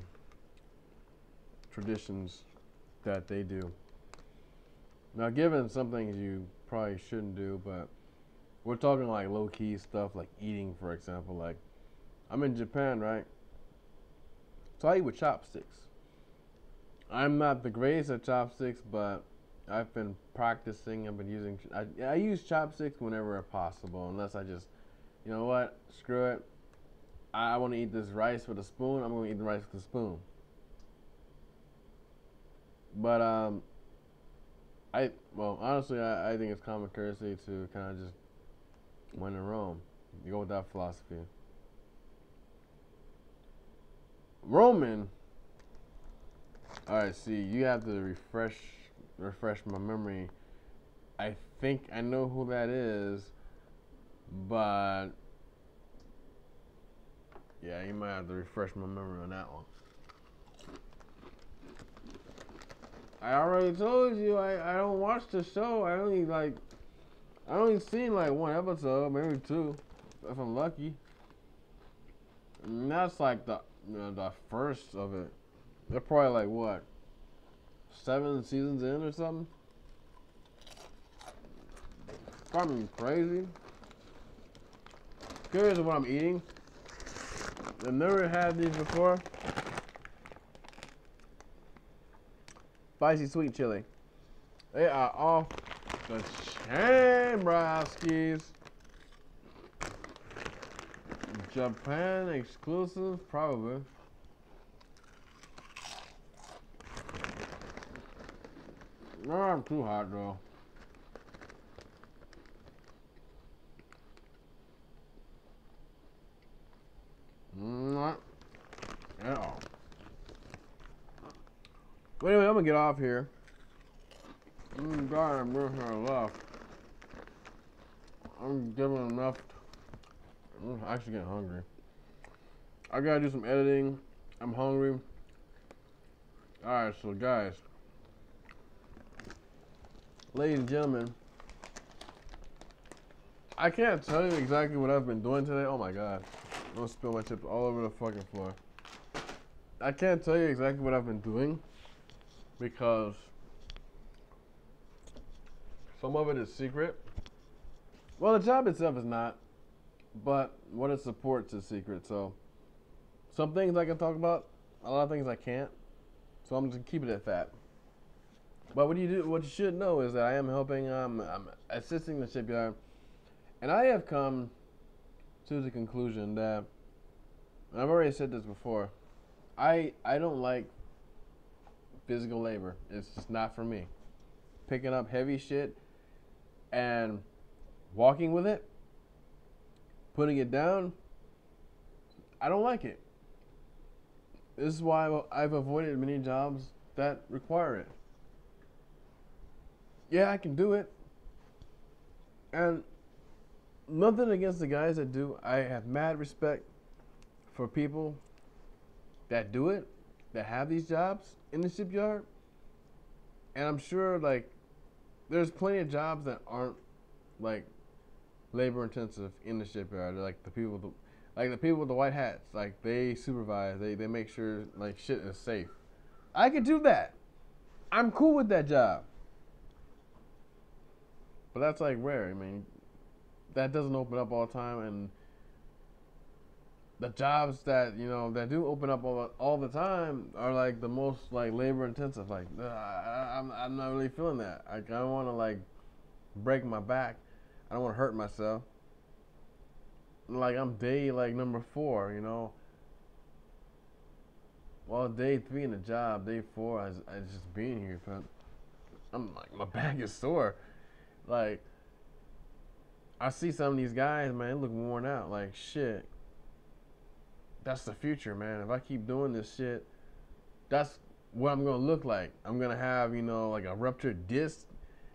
traditions that they do? Now, given some things you probably shouldn't do, but we're talking like low-key stuff like eating, for example. Like, I'm in Japan, right? So I eat with chopsticks. I'm not the greatest at chopsticks, but I've been practicing. I've been using. I use chopsticks whenever possible, unless I just, you know what, screw it. I want to eat this rice with a spoon. I'm going to eat the rice with a spoon. But honestly, I think it's common courtesy to kind of just when in Rome, you go with that philosophy. Roman. All right, see, you have to refresh my memory. I think I know who that is, but yeah, you might have to refresh my memory on that one. I already told you I don't watch the show. I only seen like one episode, maybe two, if I'm lucky. And that's like the first of it. They're probably like what, 7 seasons in or something. Probably crazy. Curious of what I'm eating. I've never had these before. Spicy sweet chili. They are off the chain, browskis. Japan exclusive, probably. Not too hot though. Not at all. But anyway, I'm gonna get off here. God, I'm running out of left. I'm giving enough. I'm actually getting hungry. I gotta do some editing. I'm hungry. Alright, so guys, ladies and gentlemen, I can't tell you exactly what I've been doing today. Oh my god. I'm gonna spill my chips all over the fucking floor. I can't tell you exactly what I've been doing because some of it is secret. Well, the job itself is not, but what it supports is secret. So some things I can talk about, a lot of things I can't. So I'm just keeping it at that. But what you should know is that I am helping, I'm assisting the shipyard, and I have come to the conclusion that, and I've already said this before, I don't like physical labor. It's just not for me. Picking up heavy shit and walking with it, putting it down, I don't like it. This is why I've avoided many jobs that require it. Yeah, I can do it. And nothing against the guys that do. I have mad respect for people that do it, that have these jobs in the shipyard. And I'm sure, like, there's plenty of jobs that aren't, like, labor intensive in the shipyard. They're like the people with the white hats. Like, they supervise. They make sure, like, shit is safe. I could do that. I'm cool with that job. But that's, like, rare. I mean, that doesn't open up all the time. And the jobs that that do open up all the time are like the most like labor intensive. Like I'm not really feeling that. I don't want to like break my back. I don't want to hurt myself. Like I'm day like number 4, Well, day 3 in the job, day 4 I just being here, but I'm like my back is sore. Like I see some of these guys, man, they look worn out. Like shit. That's the future, man. If I keep doing this shit, that's what I'm gonna look like. I'm gonna have, like a ruptured disc.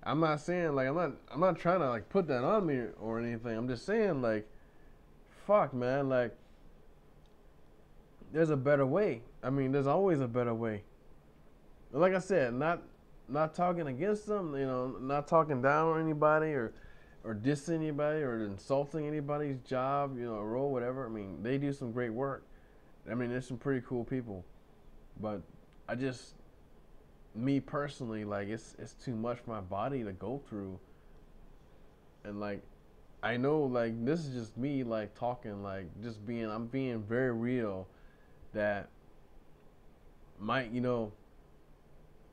I'm not saying like I'm not trying to like put that on me or anything. I'm just saying like, fuck, man. Like, there's a better way. I mean, there's always a better way. Like I said, not talking against them. Not talking down on anybody or dissing anybody or insulting anybody's job, role, whatever. I mean, they do some great work. I mean, there's some pretty cool people. But me personally, like, it's too much for my body to go through. And, like, I know, like, this is just me, like, talking, like, I'm being very real that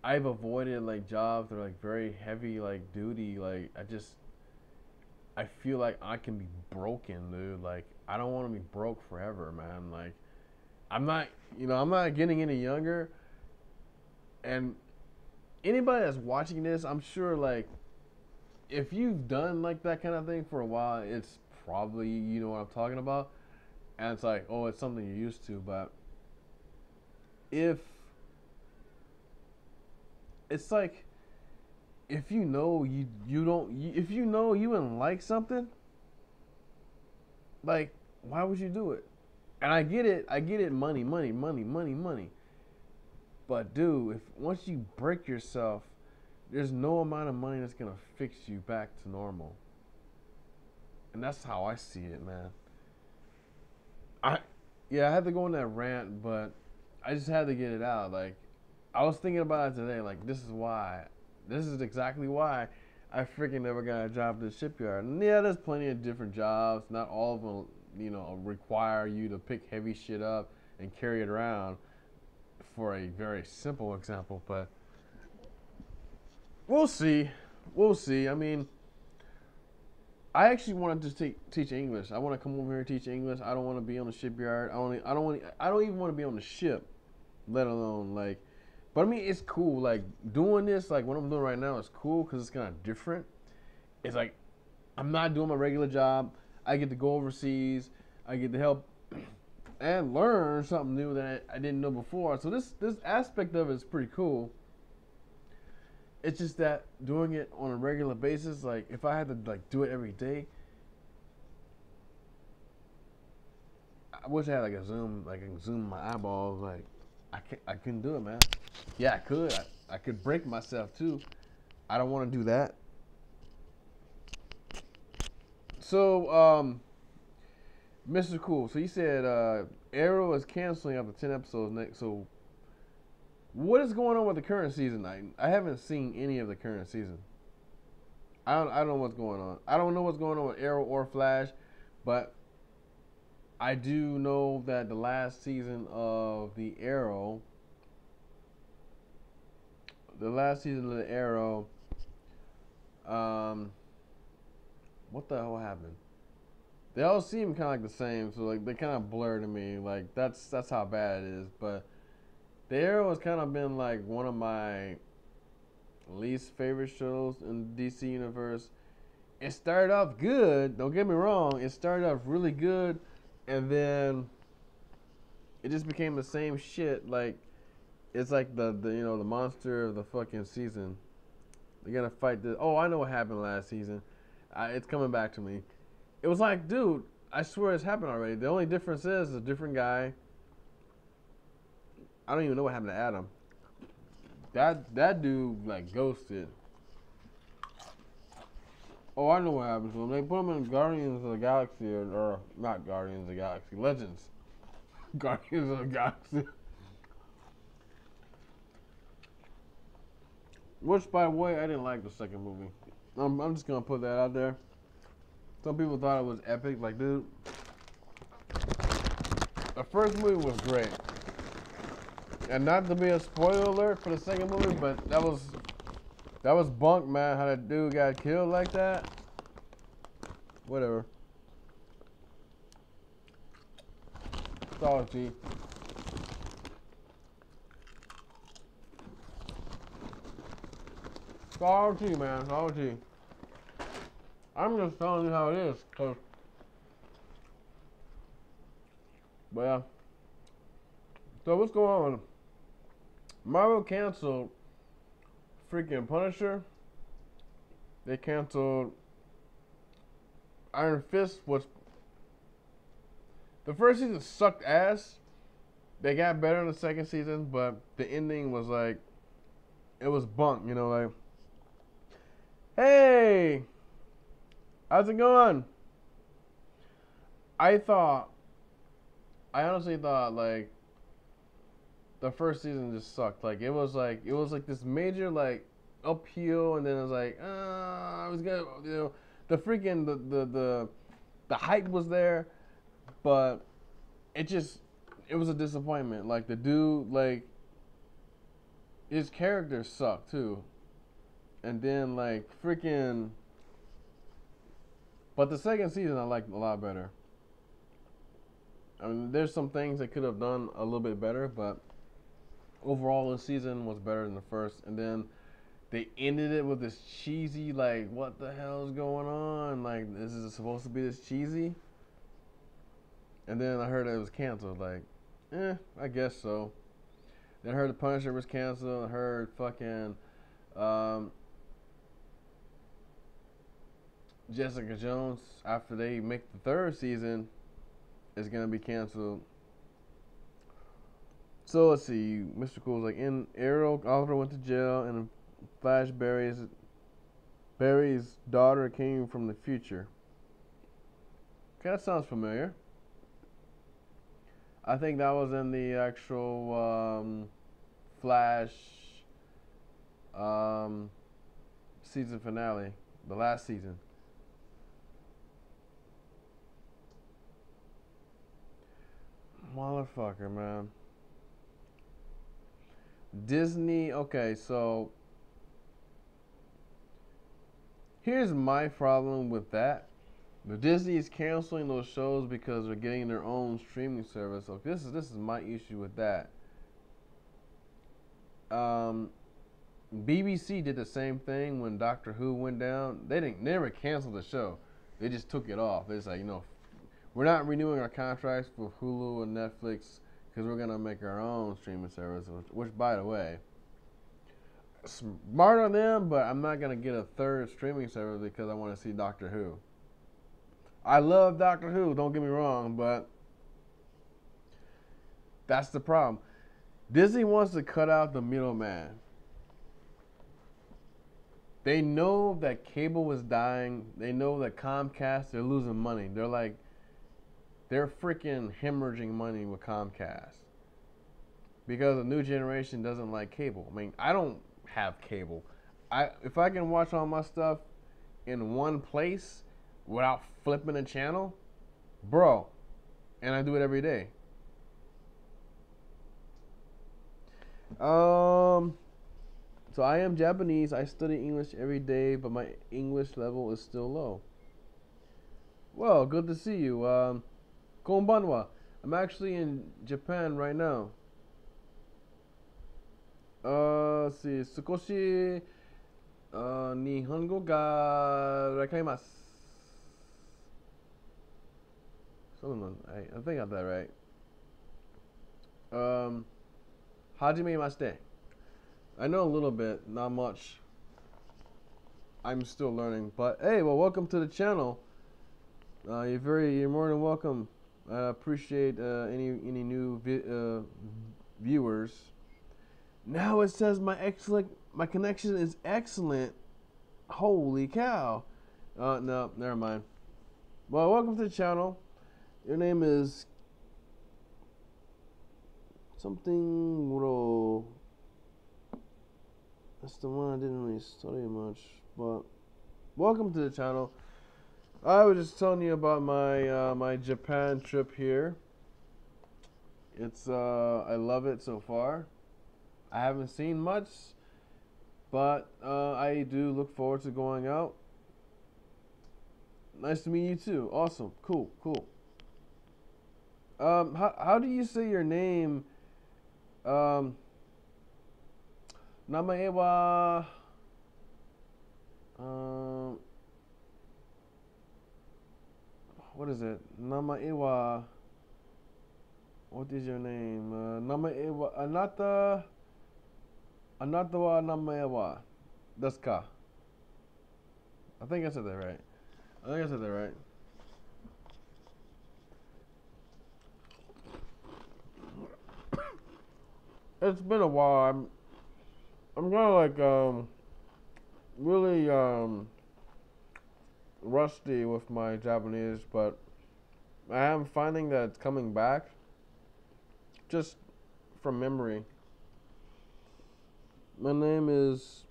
I've avoided, like, jobs that are, like, very heavy, like, duty. Like, I feel like I can be broken, dude. Like, I don't want to be broke forever, man. Like, I'm not getting any younger. And anybody that's watching this, I'm sure, like, if you've done, like, that kind of thing for a while, it's probably, you know what I'm talking about. And it's like, oh, it's something you're used to. But it's like, if you know if you know you wouldn't like something, like, why would you do it? And I get it, money. But dude, once you break yourself, there's no amount of money that's gonna fix you back to normal. And that's how I see it, man. I had to go on that rant, but I just had to get it out. Like, I was thinking about it today, like, this is exactly why I freaking never got a job at the shipyard. And yeah, there's plenty of different jobs. Not all of them, require you to pick heavy shit up and carry it around, for a very simple example. But we'll see. I mean, I actually wanted to teach English. I want to come over here and teach English. I don't want to be on the shipyard. I don't even want to be on the ship, let alone like. But I mean, it's cool. Like, doing this, like what I'm doing right now, is cool because it's kind of different. It's like I'm not doing my regular job. I get to go overseas. I get to help and learn something new that I didn't know before. So this aspect of it is pretty cool. It's just that doing it on a regular basis, like if I had to like do it every day, I wish I had like a zoom, like I can zoom my eyeballs. Like I couldn't do it, man. Yeah, I could. I could break myself too. I don't want to do that. So, Mr. Cool. So you said Arrow is canceling after 10 episodes next. So what is going on with the current season? I haven't seen any of the current season. I don't know what's going on. I don't know what's going on with Arrow or Flash, but I do know that the last season of the Arrow, what the hell happened? They all seem kind of like the same, so like they kind of blur to me. Like that's how bad it is. But the Arrow has kind of been like one of my least favorite shows in the DC universe. It started off good. Don't get me wrong. It started off really good, and then it just became the same shit. Like it's like the monster of the fucking season. They're gonna fight this. Oh, I know what happened last season. It's coming back to me. It was like, dude, I swear it's happened already. The only difference is a different guy. I don't even know what happened to Adam. That dude like ghosted. Oh, I know what happened to him. They put him in Guardians of the Galaxy, or not Guardians of the Galaxy, Legends. Guardians of the Galaxy. Which, by the way, I didn't like the second movie. I'm just gonna put that out there. Some people thought it was epic. Like, dude, The first movie was great. And not to be a spoiler alert for the second movie, but that was bunk, man, how that dude got killed like that. Whatever. Solid G. Solid G, man. Solid G. I'm just telling you how it is, cause. But yeah. So what's going on? Marvel canceled freaking Punisher. They canceled Iron Fist, which the first season sucked ass. They got better in the second season, but the ending was like, it was bunk, you know, like, hey, how's it going? I honestly thought, like, the first season just sucked. Like, it was like this major, like, uphill, and then it was like, I was gonna, you know, the freaking, the hype was there, but it was a disappointment. Like, the dude, like, his character sucked too. And then, like, freaking, but the second season I liked a lot better. I mean, there's some things they could have done a little bit better, but overall the season was better than the first. And then they ended it with this cheesy, like, what the hell is going on? Like, is it supposed to be this cheesy? And then I heard it was canceled. Like, I guess so. Then I heard the Punisher was canceled. I heard fucking Jessica Jones, after they make the third season, is gonna be canceled. So let's see. Mr. Cool was like, in Arrow, Oliver went to jail, and in Flash, Barry's daughter came from the future. Okay, that sounds familiar. I think that was in the actual Flash season finale, the last season. Motherfucker, man. Disney, okay, so here's my problem with that. The Disney is canceling those shows because they're getting their own streaming service. So this is my issue with that. BBC did the same thing when Doctor Who went down. They never canceled the show. They just took it off. It's like, you know, we're not renewing our contracts with Hulu and Netflix because we're gonna make our own streaming service. Which, by the way, smart on them, but I'm not gonna get a third streaming service because I want to see Doctor Who. I love Doctor Who, don't get me wrong, but that's the problem. Disney wants to cut out the middleman. They know that cable is dying. They know that Comcast, they're losing money. They're freaking hemorrhaging money with Comcast. Because the new generation doesn't like cable. I mean, I don't have cable. If I can watch all my stuff in one place without flipping a channel, bro, and I do it every day. So I am Japanese. I study English every day, but my English level is still low. Well, good to see you. Konbanwa. I'm actually in Japan right now. Let's see. Sukoshi Nihongo ga rakaimasu. I think I got that right. Hajimemashite. I know a little bit, not much. I'm still learning, but hey, well, welcome to the channel. You're more than welcome. I appreciate any new viewers. Now it says my connection is excellent. Holy cow! No, never mind. Well, welcome to the channel. Your name is something Ro. That's the one I didn't really study much, but welcome to the channel. I was just telling you about my my Japan trip here. It's I love it so far. I haven't seen much, but I do look forward to going out. Nice to meet you too. Awesome. Cool. Cool. How do you say your name? Um, Namaewa. Um, what is it? Namaewa. What is your name? Namaewa. Anata wa namaewa. Desu ka? I think I said that right. I think I said that right. It's been a while. I'm kind of like really rusty with my Japanese, but I am finding that it's coming back just from memory. My name is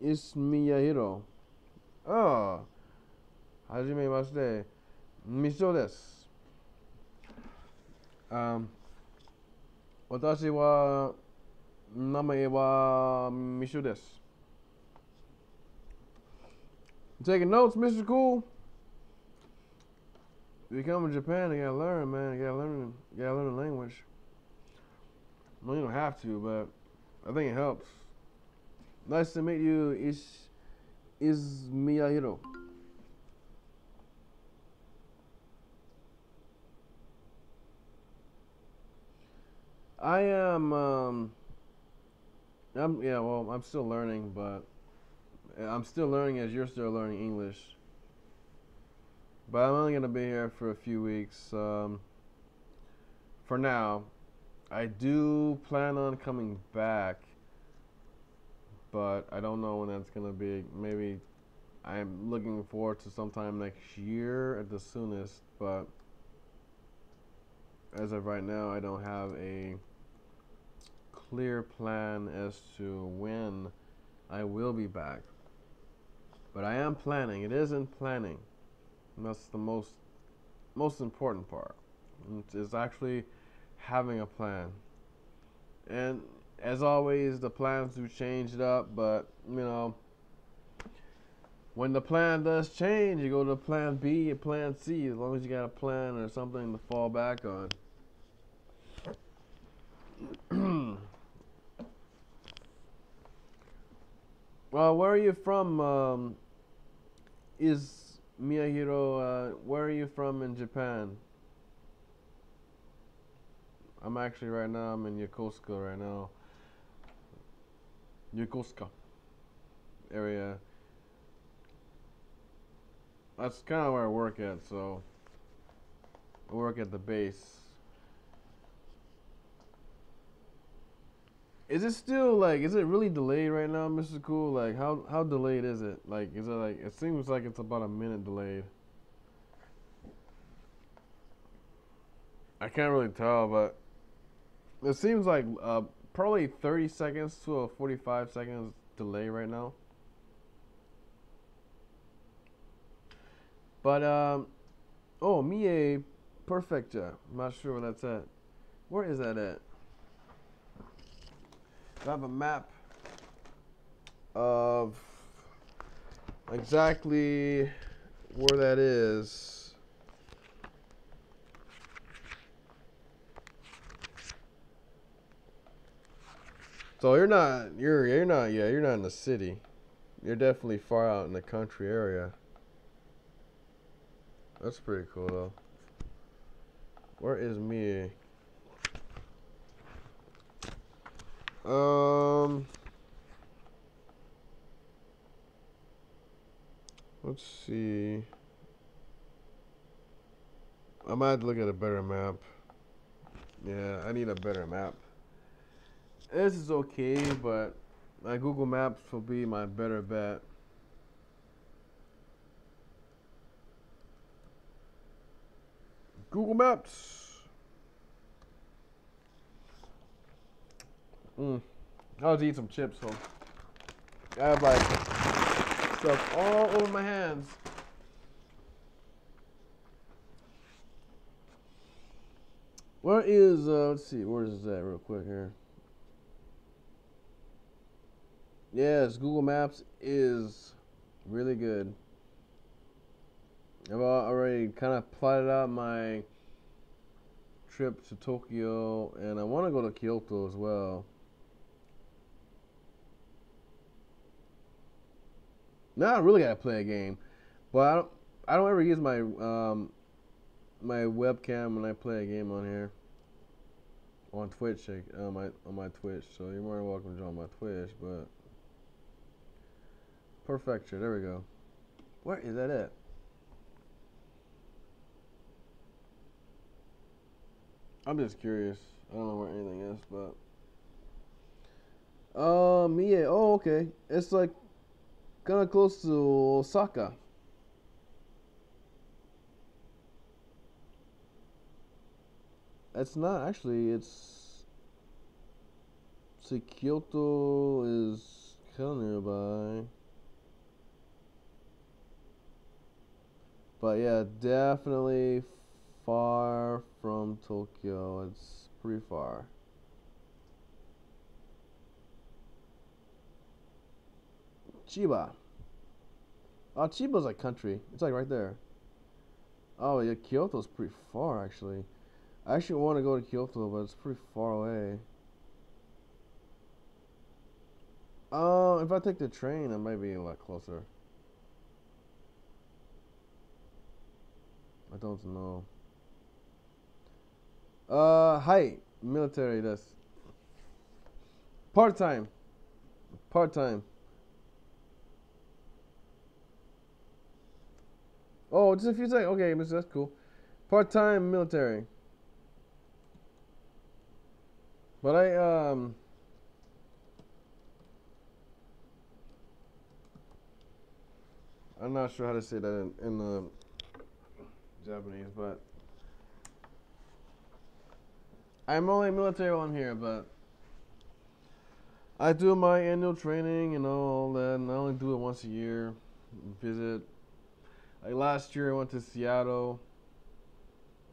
Miyahiro. Ah, hajimemashite. Miso desu. Watashi wa namae wa Miso desu. Taking notes, Mr. Cool? If you come to Japan, you gotta learn, man. You gotta learn the language. Well, you don't have to, but I think it helps. Nice to meet you, is Miyahiro. I am, I'm still learning, but I'm still learning as you're still learning English. But I'm only gonna be here for a few weeks. For now, I do plan on coming back, but I don't know when that's gonna be. Maybe I'm looking forward to sometime next year at the soonest, but as of right now, I don't have a clear plan as to when I will be back. But I am planning. It isn't planning. And that's the most important part. Is actually having a plan. And as always, the plans do change it up, but you know, when the plan does change, you go to plan B or plan C, as long as you got a plan or something to fall back on. Well, where are you from? Is Miyahiro, where are you from in Japan? I'm actually right now, I'm in Yokosuka right now. Yokosuka area. That's kind of where I work at, so I work at the base. Is it still like, is it really delayed right now, Mr. Cool? Like, how delayed is it? Like, is it like, it seems like it's about a minute delayed. I can't really tell, but it seems like probably 30 seconds to a 45 seconds delay right now. But, oh, Mie Perfecta. I'm not sure where that's at. Where is that at? I have a map of exactly where that is. So you're not in the city. You're definitely far out in the country area. That's pretty cool though. Where is me? Let's see. I might look at a better map. Yeah, I need a better map. This is okay, but my Google Maps will be my better bet. Google Maps. I was eating some chips, so I have like stuff all over my hands. Where is let's see, where is that real quick here? Yes, Google Maps is really good. I've already kind of plotted out my trip to Tokyo, and I want to go to Kyoto as well. Now I really gotta play a game, but I don't ever use my webcam when I play a game on here on Twitch on my Twitch. So you're more than welcome to join my Twitch. But Perfecture, there we go. Where is that at? I'm just curious. I don't know where anything is, but yeah. Oh, okay. It's like kind of close to Osaka. It's not actually. It's see, Kyoto is kind of nearby, but yeah, definitely far from Tokyo. It's pretty far. Chiba. Oh, Chiba's like country. It's like right there. Oh yeah, Kyoto's pretty far actually. I actually want to go to Kyoto, but it's pretty far away. If I take the train, it might be a lot closer. I don't know. Height, military. That's part time. Part time. Oh, just a few seconds. Okay, mister, that's cool. Part time military. But I'm not sure how to say that in Japanese, but I'm only military while I'm here, but I do my annual training and all that, and I only do it once a year. Visit. Like last year, I went to Seattle.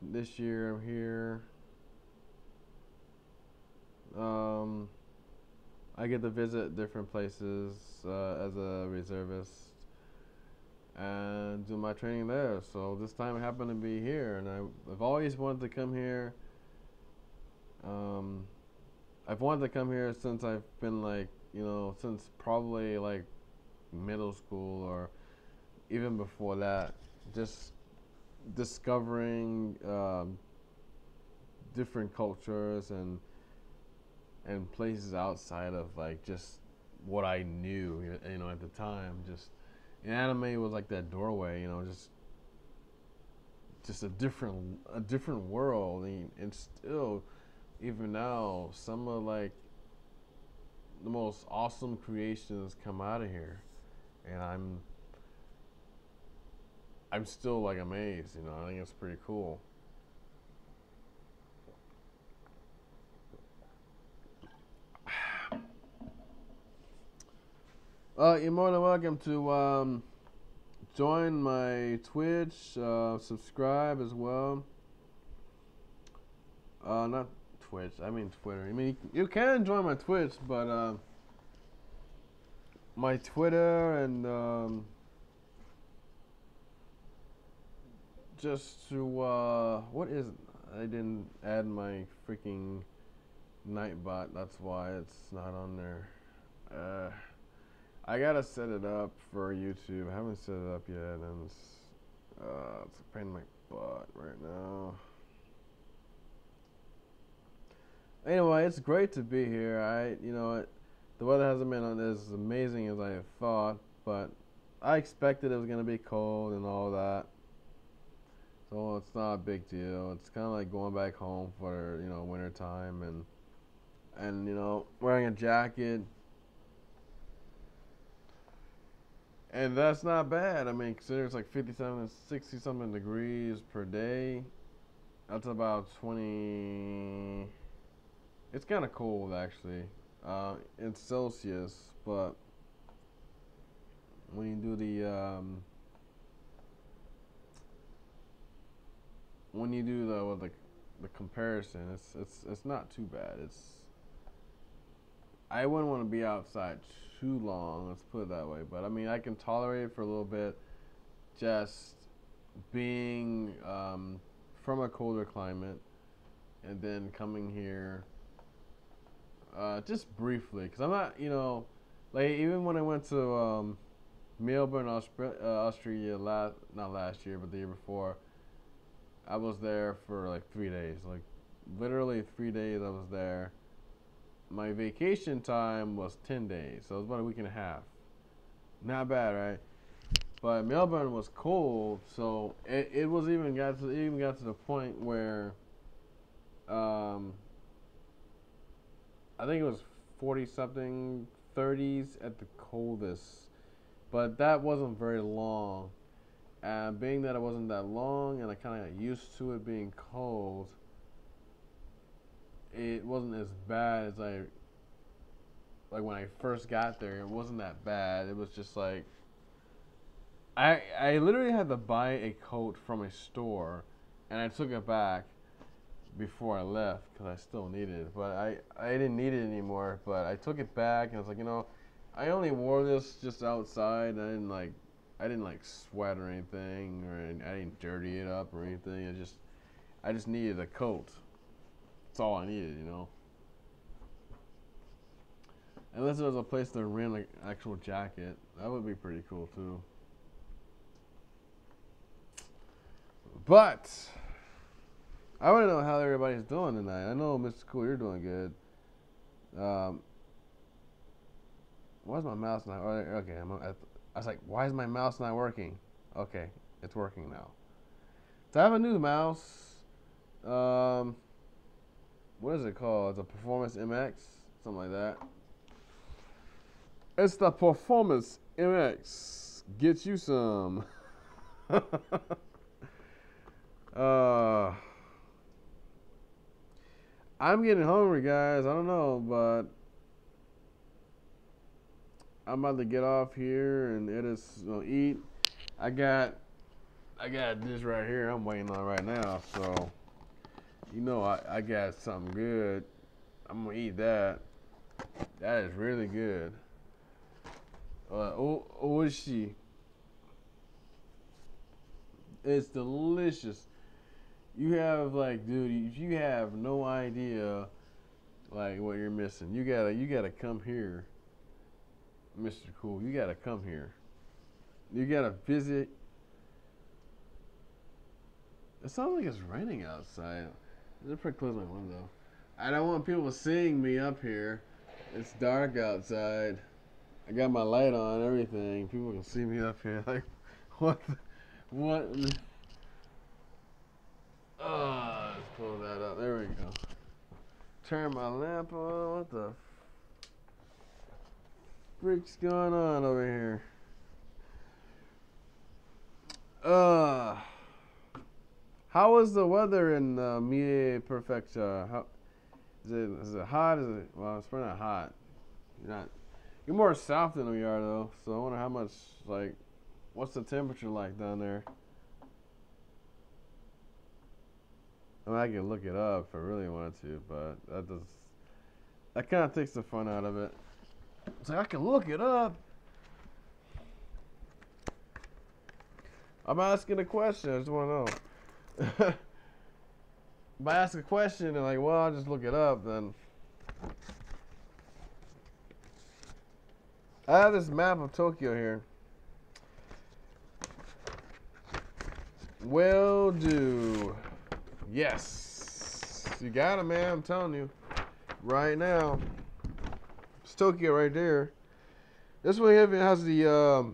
This year, I'm here. Um, I get to visit different places as a reservist and do my training there. So this time I happen to be here, and I've always wanted to come here. Um, I've wanted to come here since I've been like, since probably like middle school or even before that. Just discovering different cultures and places outside of like just what I knew, at the time. Just anime was like that doorway, just a different world, and still, even now, some of like the most awesome creations come out of here, and I'm still like amazed. I think it's pretty cool. You're more than welcome to join my Twitch, subscribe as well. Not Twitch, I mean Twitter. I mean, you can join my Twitch, but my Twitter and just to what is it? I didn't add my freaking Nightbot. That's why it's not on there. I gotta set it up for YouTube. I haven't set it up yet, and it's a pain in my butt right now. Anyway, it's great to be here. The weather hasn't been as amazing as I thought, but I expected it was gonna be cold and all that. So it's not a big deal. It's kind of like going back home for winter time and wearing a jacket, and that's not bad. I mean, consider it's like 57, 60 something degrees per day. That's about 20. It's kind of cold actually, in Celsius, but when you do the the comparison, it's not too bad. I wouldn't want to be outside too long. Let's put it that way. But I mean, I can tolerate it for a little bit. Just being from a colder climate and then coming here just briefly, because I'm not, like even when I went to Melbourne, Australia, not last year, but the year before, I was there for like 3 days. Like literally 3 days I was there. My vacation time was 10 days, so it was about a week and a half. Not bad, right? But Melbourne was cold, so it was even got to the point where I think it was 40 something, 30s at the coldest, but that wasn't very long. And being that it wasn't that long, and I kind of got used to it being cold, it wasn't as bad as like when I first got there. It wasn't that bad. It was just like I literally had to buy a coat from a store, and I took it back before I left because I still needed it. But I didn't need it anymore. But I took it back, and I was like, I only wore this just outside. I didn't like sweat or anything, or I didn't dirty it up or anything. I just needed a coat. That's all I needed, Unless there was a place that ran like actual jacket, that would be pretty cool too. But I want to know how everybody's doing tonight. I know, Mr. Cool, you're doing good. Why is my mouse not? Okay, I was like, why is my mouse not working? Okay, it's working now. So I have a new mouse. What is it called? It's a Performance MX, something like that. It's the Performance MX. Get you some. I'm getting hungry, guys. I don't know, but I'm about to get off here and it is eat. I got this right here I'm waiting on right now, so I got something good. I'm gonna eat that. That is really good. Oishi. It's delicious. You have dude, you have no idea what you're missing. You gotta come here, Mr. Cool. You gotta come here. You gotta visit. It sounds like it's raining outside. I'm pretty close my window. I don't want people seeing me up here. It's dark outside. I got my light on, everything. People can see me up here. Like, what? What? Oh, let's pull that up. There we go. Turn my lamp on. What the freak's going on over here? How is the weather in Mie Prefecture? How is it hot? Well, it's probably not hot. You're more south than we are though. So I wonder how much what's the temperature like down there? I mean, I can look it up if I really wanted to, but that kind of takes the fun out of it. It's like I can look it up. I'm asking a question. I just want to know. If I ask a question and I'll just look it up, then I have this map of Tokyo here. Will do. Yes. You got it, man. I'm telling you. Right now. It's Tokyo right there. This one even has the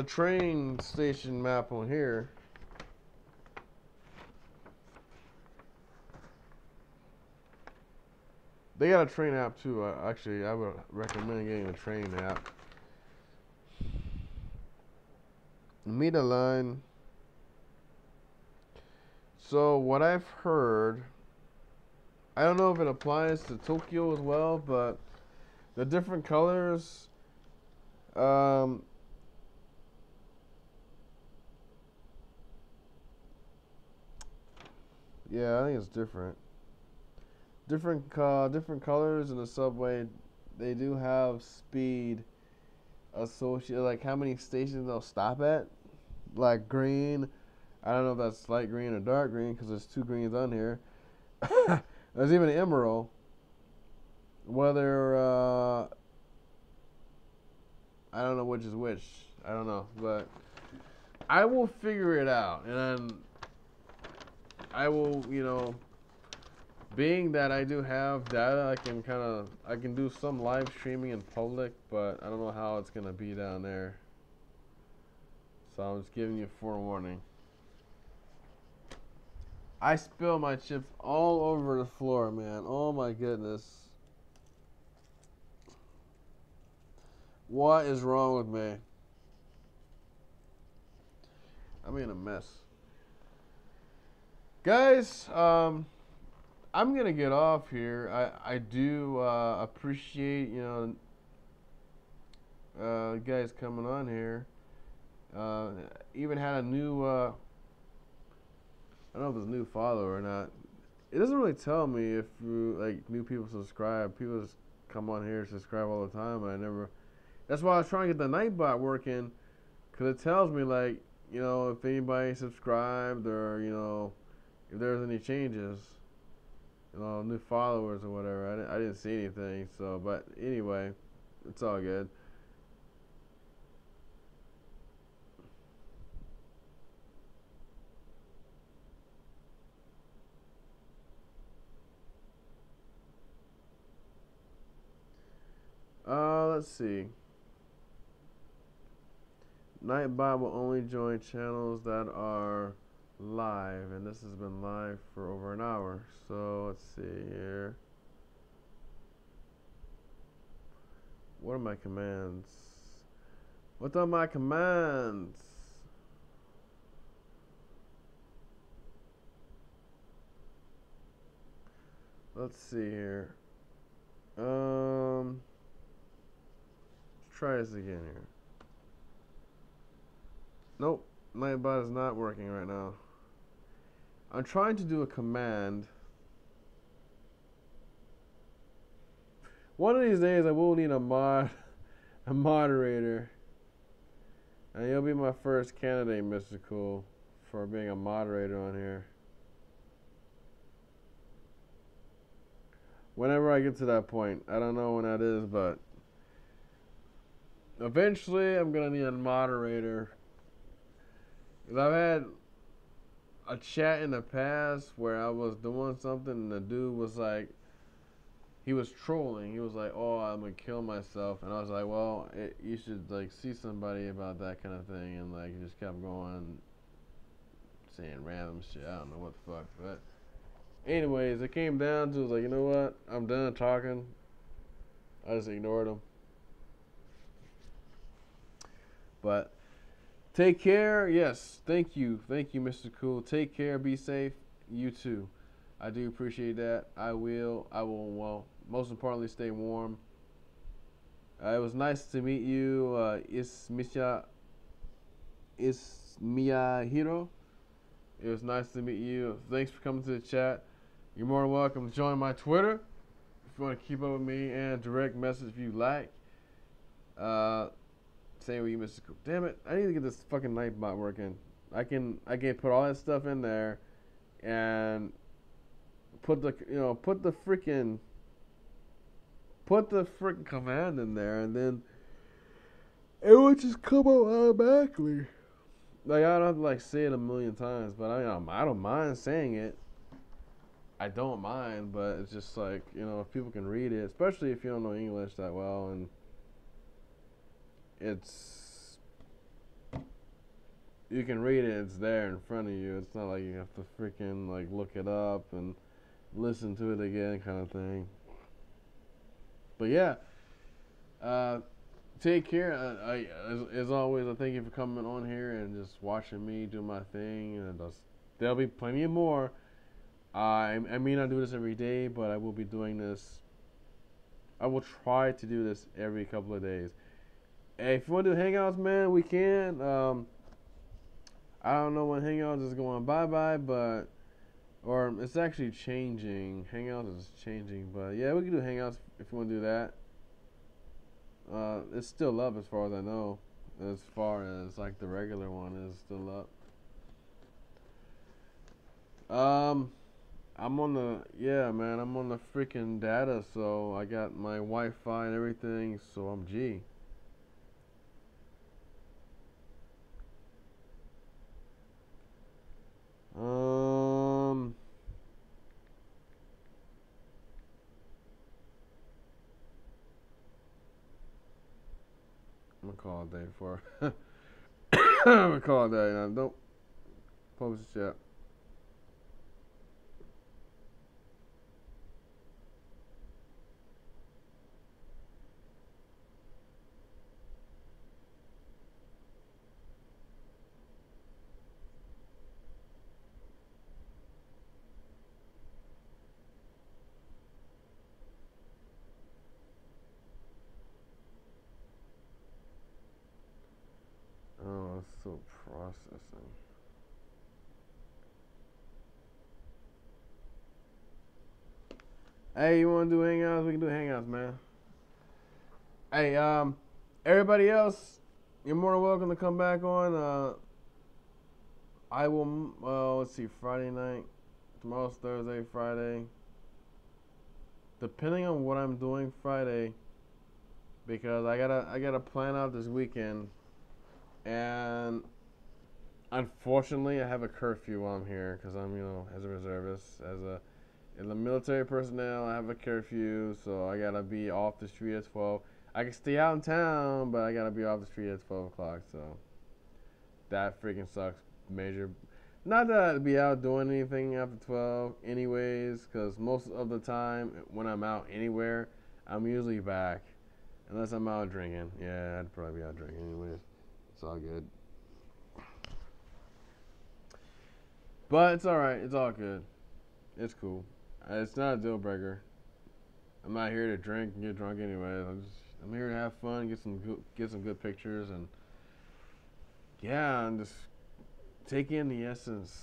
train station map on here. They got a train app too. Actually, I would recommend getting a train app. Meter line. So what I've heard, I don't know if it applies to Tokyo as well, but the different colors, yeah, I think it's different. different colors in the subway. They do have speed associated, like how many stations they'll stop at. Like green, I don't know if that's light green or dark green because there's two greens on here. There's even an emerald. Whether I don't know which is which. I don't know, but I will figure it out, and then I will, being that I do have data, I can do some live streaming in public, but I don't know how it's gonna be down there. So I'm just giving you forewarning. I spill my chips all over the floor, man. Oh my goodness. What is wrong with me? I'm in a mess. Guys, I'm gonna get off here. I do appreciate, guys coming on here. Even had a new I don't know if it's a new follower or not. It doesn't really tell me if new people subscribe. People just come on here and subscribe all the time, and I never. That's why I was trying to get the Nightbot working, because it tells me if anybody subscribed or if there's any changes, new followers or whatever. I didn't see anything. So, but anyway, it's all good. Let's see. Nightbot will only join channels that are live, and this has been live for over an hour. So let's see here. What are my commands? What are my commands? Let's see here. Let's try this again here. Nope, Nightbot is not working right now. I'm trying to do a command. One of these days I will need a moderator. And you'll be my first candidate, Mr. Cool, for being a moderator on here. Whenever I get to that point. I don't know when that is, but eventually I'm gonna need a moderator. Because I've had a chat in the past where I was doing something and the dude was like, he was trolling. He was like, "Oh, I'm gonna kill myself," and I was like, "Well, you should see somebody about that kind of thing." And he just kept going, saying random shit. I don't know what the fuck, but anyways, it came down to you know what? I'm done talking. I just ignored him. But take care. Yes, thank you, Mr. Cool. Take care. Be safe. You too. I do appreciate that. I will. Well, most importantly, stay warm. It was nice to meet you. Miyahiro. It was nice to meet you. Thanks for coming to the chat. You're more than welcome to join my Twitter if you want to keep up with me, and direct message if you like. Same with you, Mr. Cool. Damn it! I need to get this fucking Nightbot working. I can put all that stuff in there, and put the freaking command in there, and then it would just come out automatically. I don't have to say it a million times, but I don't mind saying it. I don't mind, but it's just if people can read it, especially if you don't know English that well, and you can read it, it's there in front of you. It's not like you have to freaking look it up and listen to it again kind of thing. But yeah, take care. As always, I thank you for coming on here and just watching me do my thing, and there'll be plenty of more. I may not do this every day, but I will be doing this. I will try to do this every couple of days. Hey, if you want to do Hangouts, man, we can. I don't know when Hangouts is going bye-bye, but Or it's actually changing. Hangouts is changing, but yeah, we can do Hangouts if you want to do that. It's still up as far as I know. As far as like the regular one is still up. I'm on the man. I'm on the freaking data, so I got my Wi-Fi and everything. So I'm G. I'm gonna call it a day for. I'm gonna call it a day. Now, don't post it yet. Oh, it's still processing. Hey, you wanna do Hangouts? We can do Hangouts, man. Hey, everybody else, you're more than welcome to come back on. I will. Let's see, Friday night. Tomorrow's Thursday, Friday. Depending on what I'm doing Friday, because I gotta plan out this weekend, and unfortunately I have a curfew while I'm here because I'm as a reservist, in the military personnel. I have a curfew, so I gotta be off the street at 12. I can stay out in town, but I gotta be off the street at 12 o'clock. So that freaking sucks. Major. Not that I'd be out doing anything after 12, anyways, because most of the time when I'm out anywhere, I'm usually back, unless I'm out drinking. Yeah, I'd probably be out drinking anyways. It's all good. But it's all right. It's all good. It's cool. It's not a deal breaker. I'm not here to drink and get drunk anyways. I'm here to have fun, get some good pictures, and yeah, and just take in the essence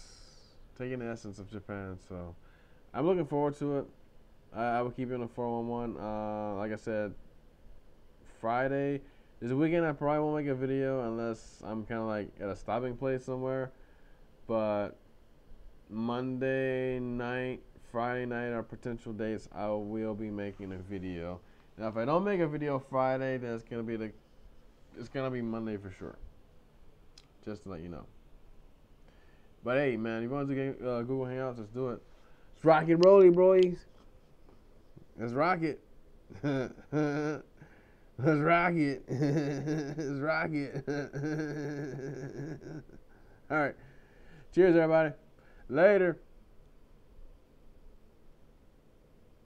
of Japan. So I'm looking forward to it. I will keep you on the 411. Like I said, Friday. This weekend I probably won't make a video unless I'm kind of like at a stopping place somewhere. But Monday night, Friday night are potential dates. I will be making a video. Now, if I don't make a video Friday, then it's gonna be Monday for sure. Just to let you know. But hey, man, you want to do Google Hangouts? Let's do it. Let's rock it, rolly, boys. Let's rock it. Let's rock it. Let's rock it. All right. Cheers, everybody. Later.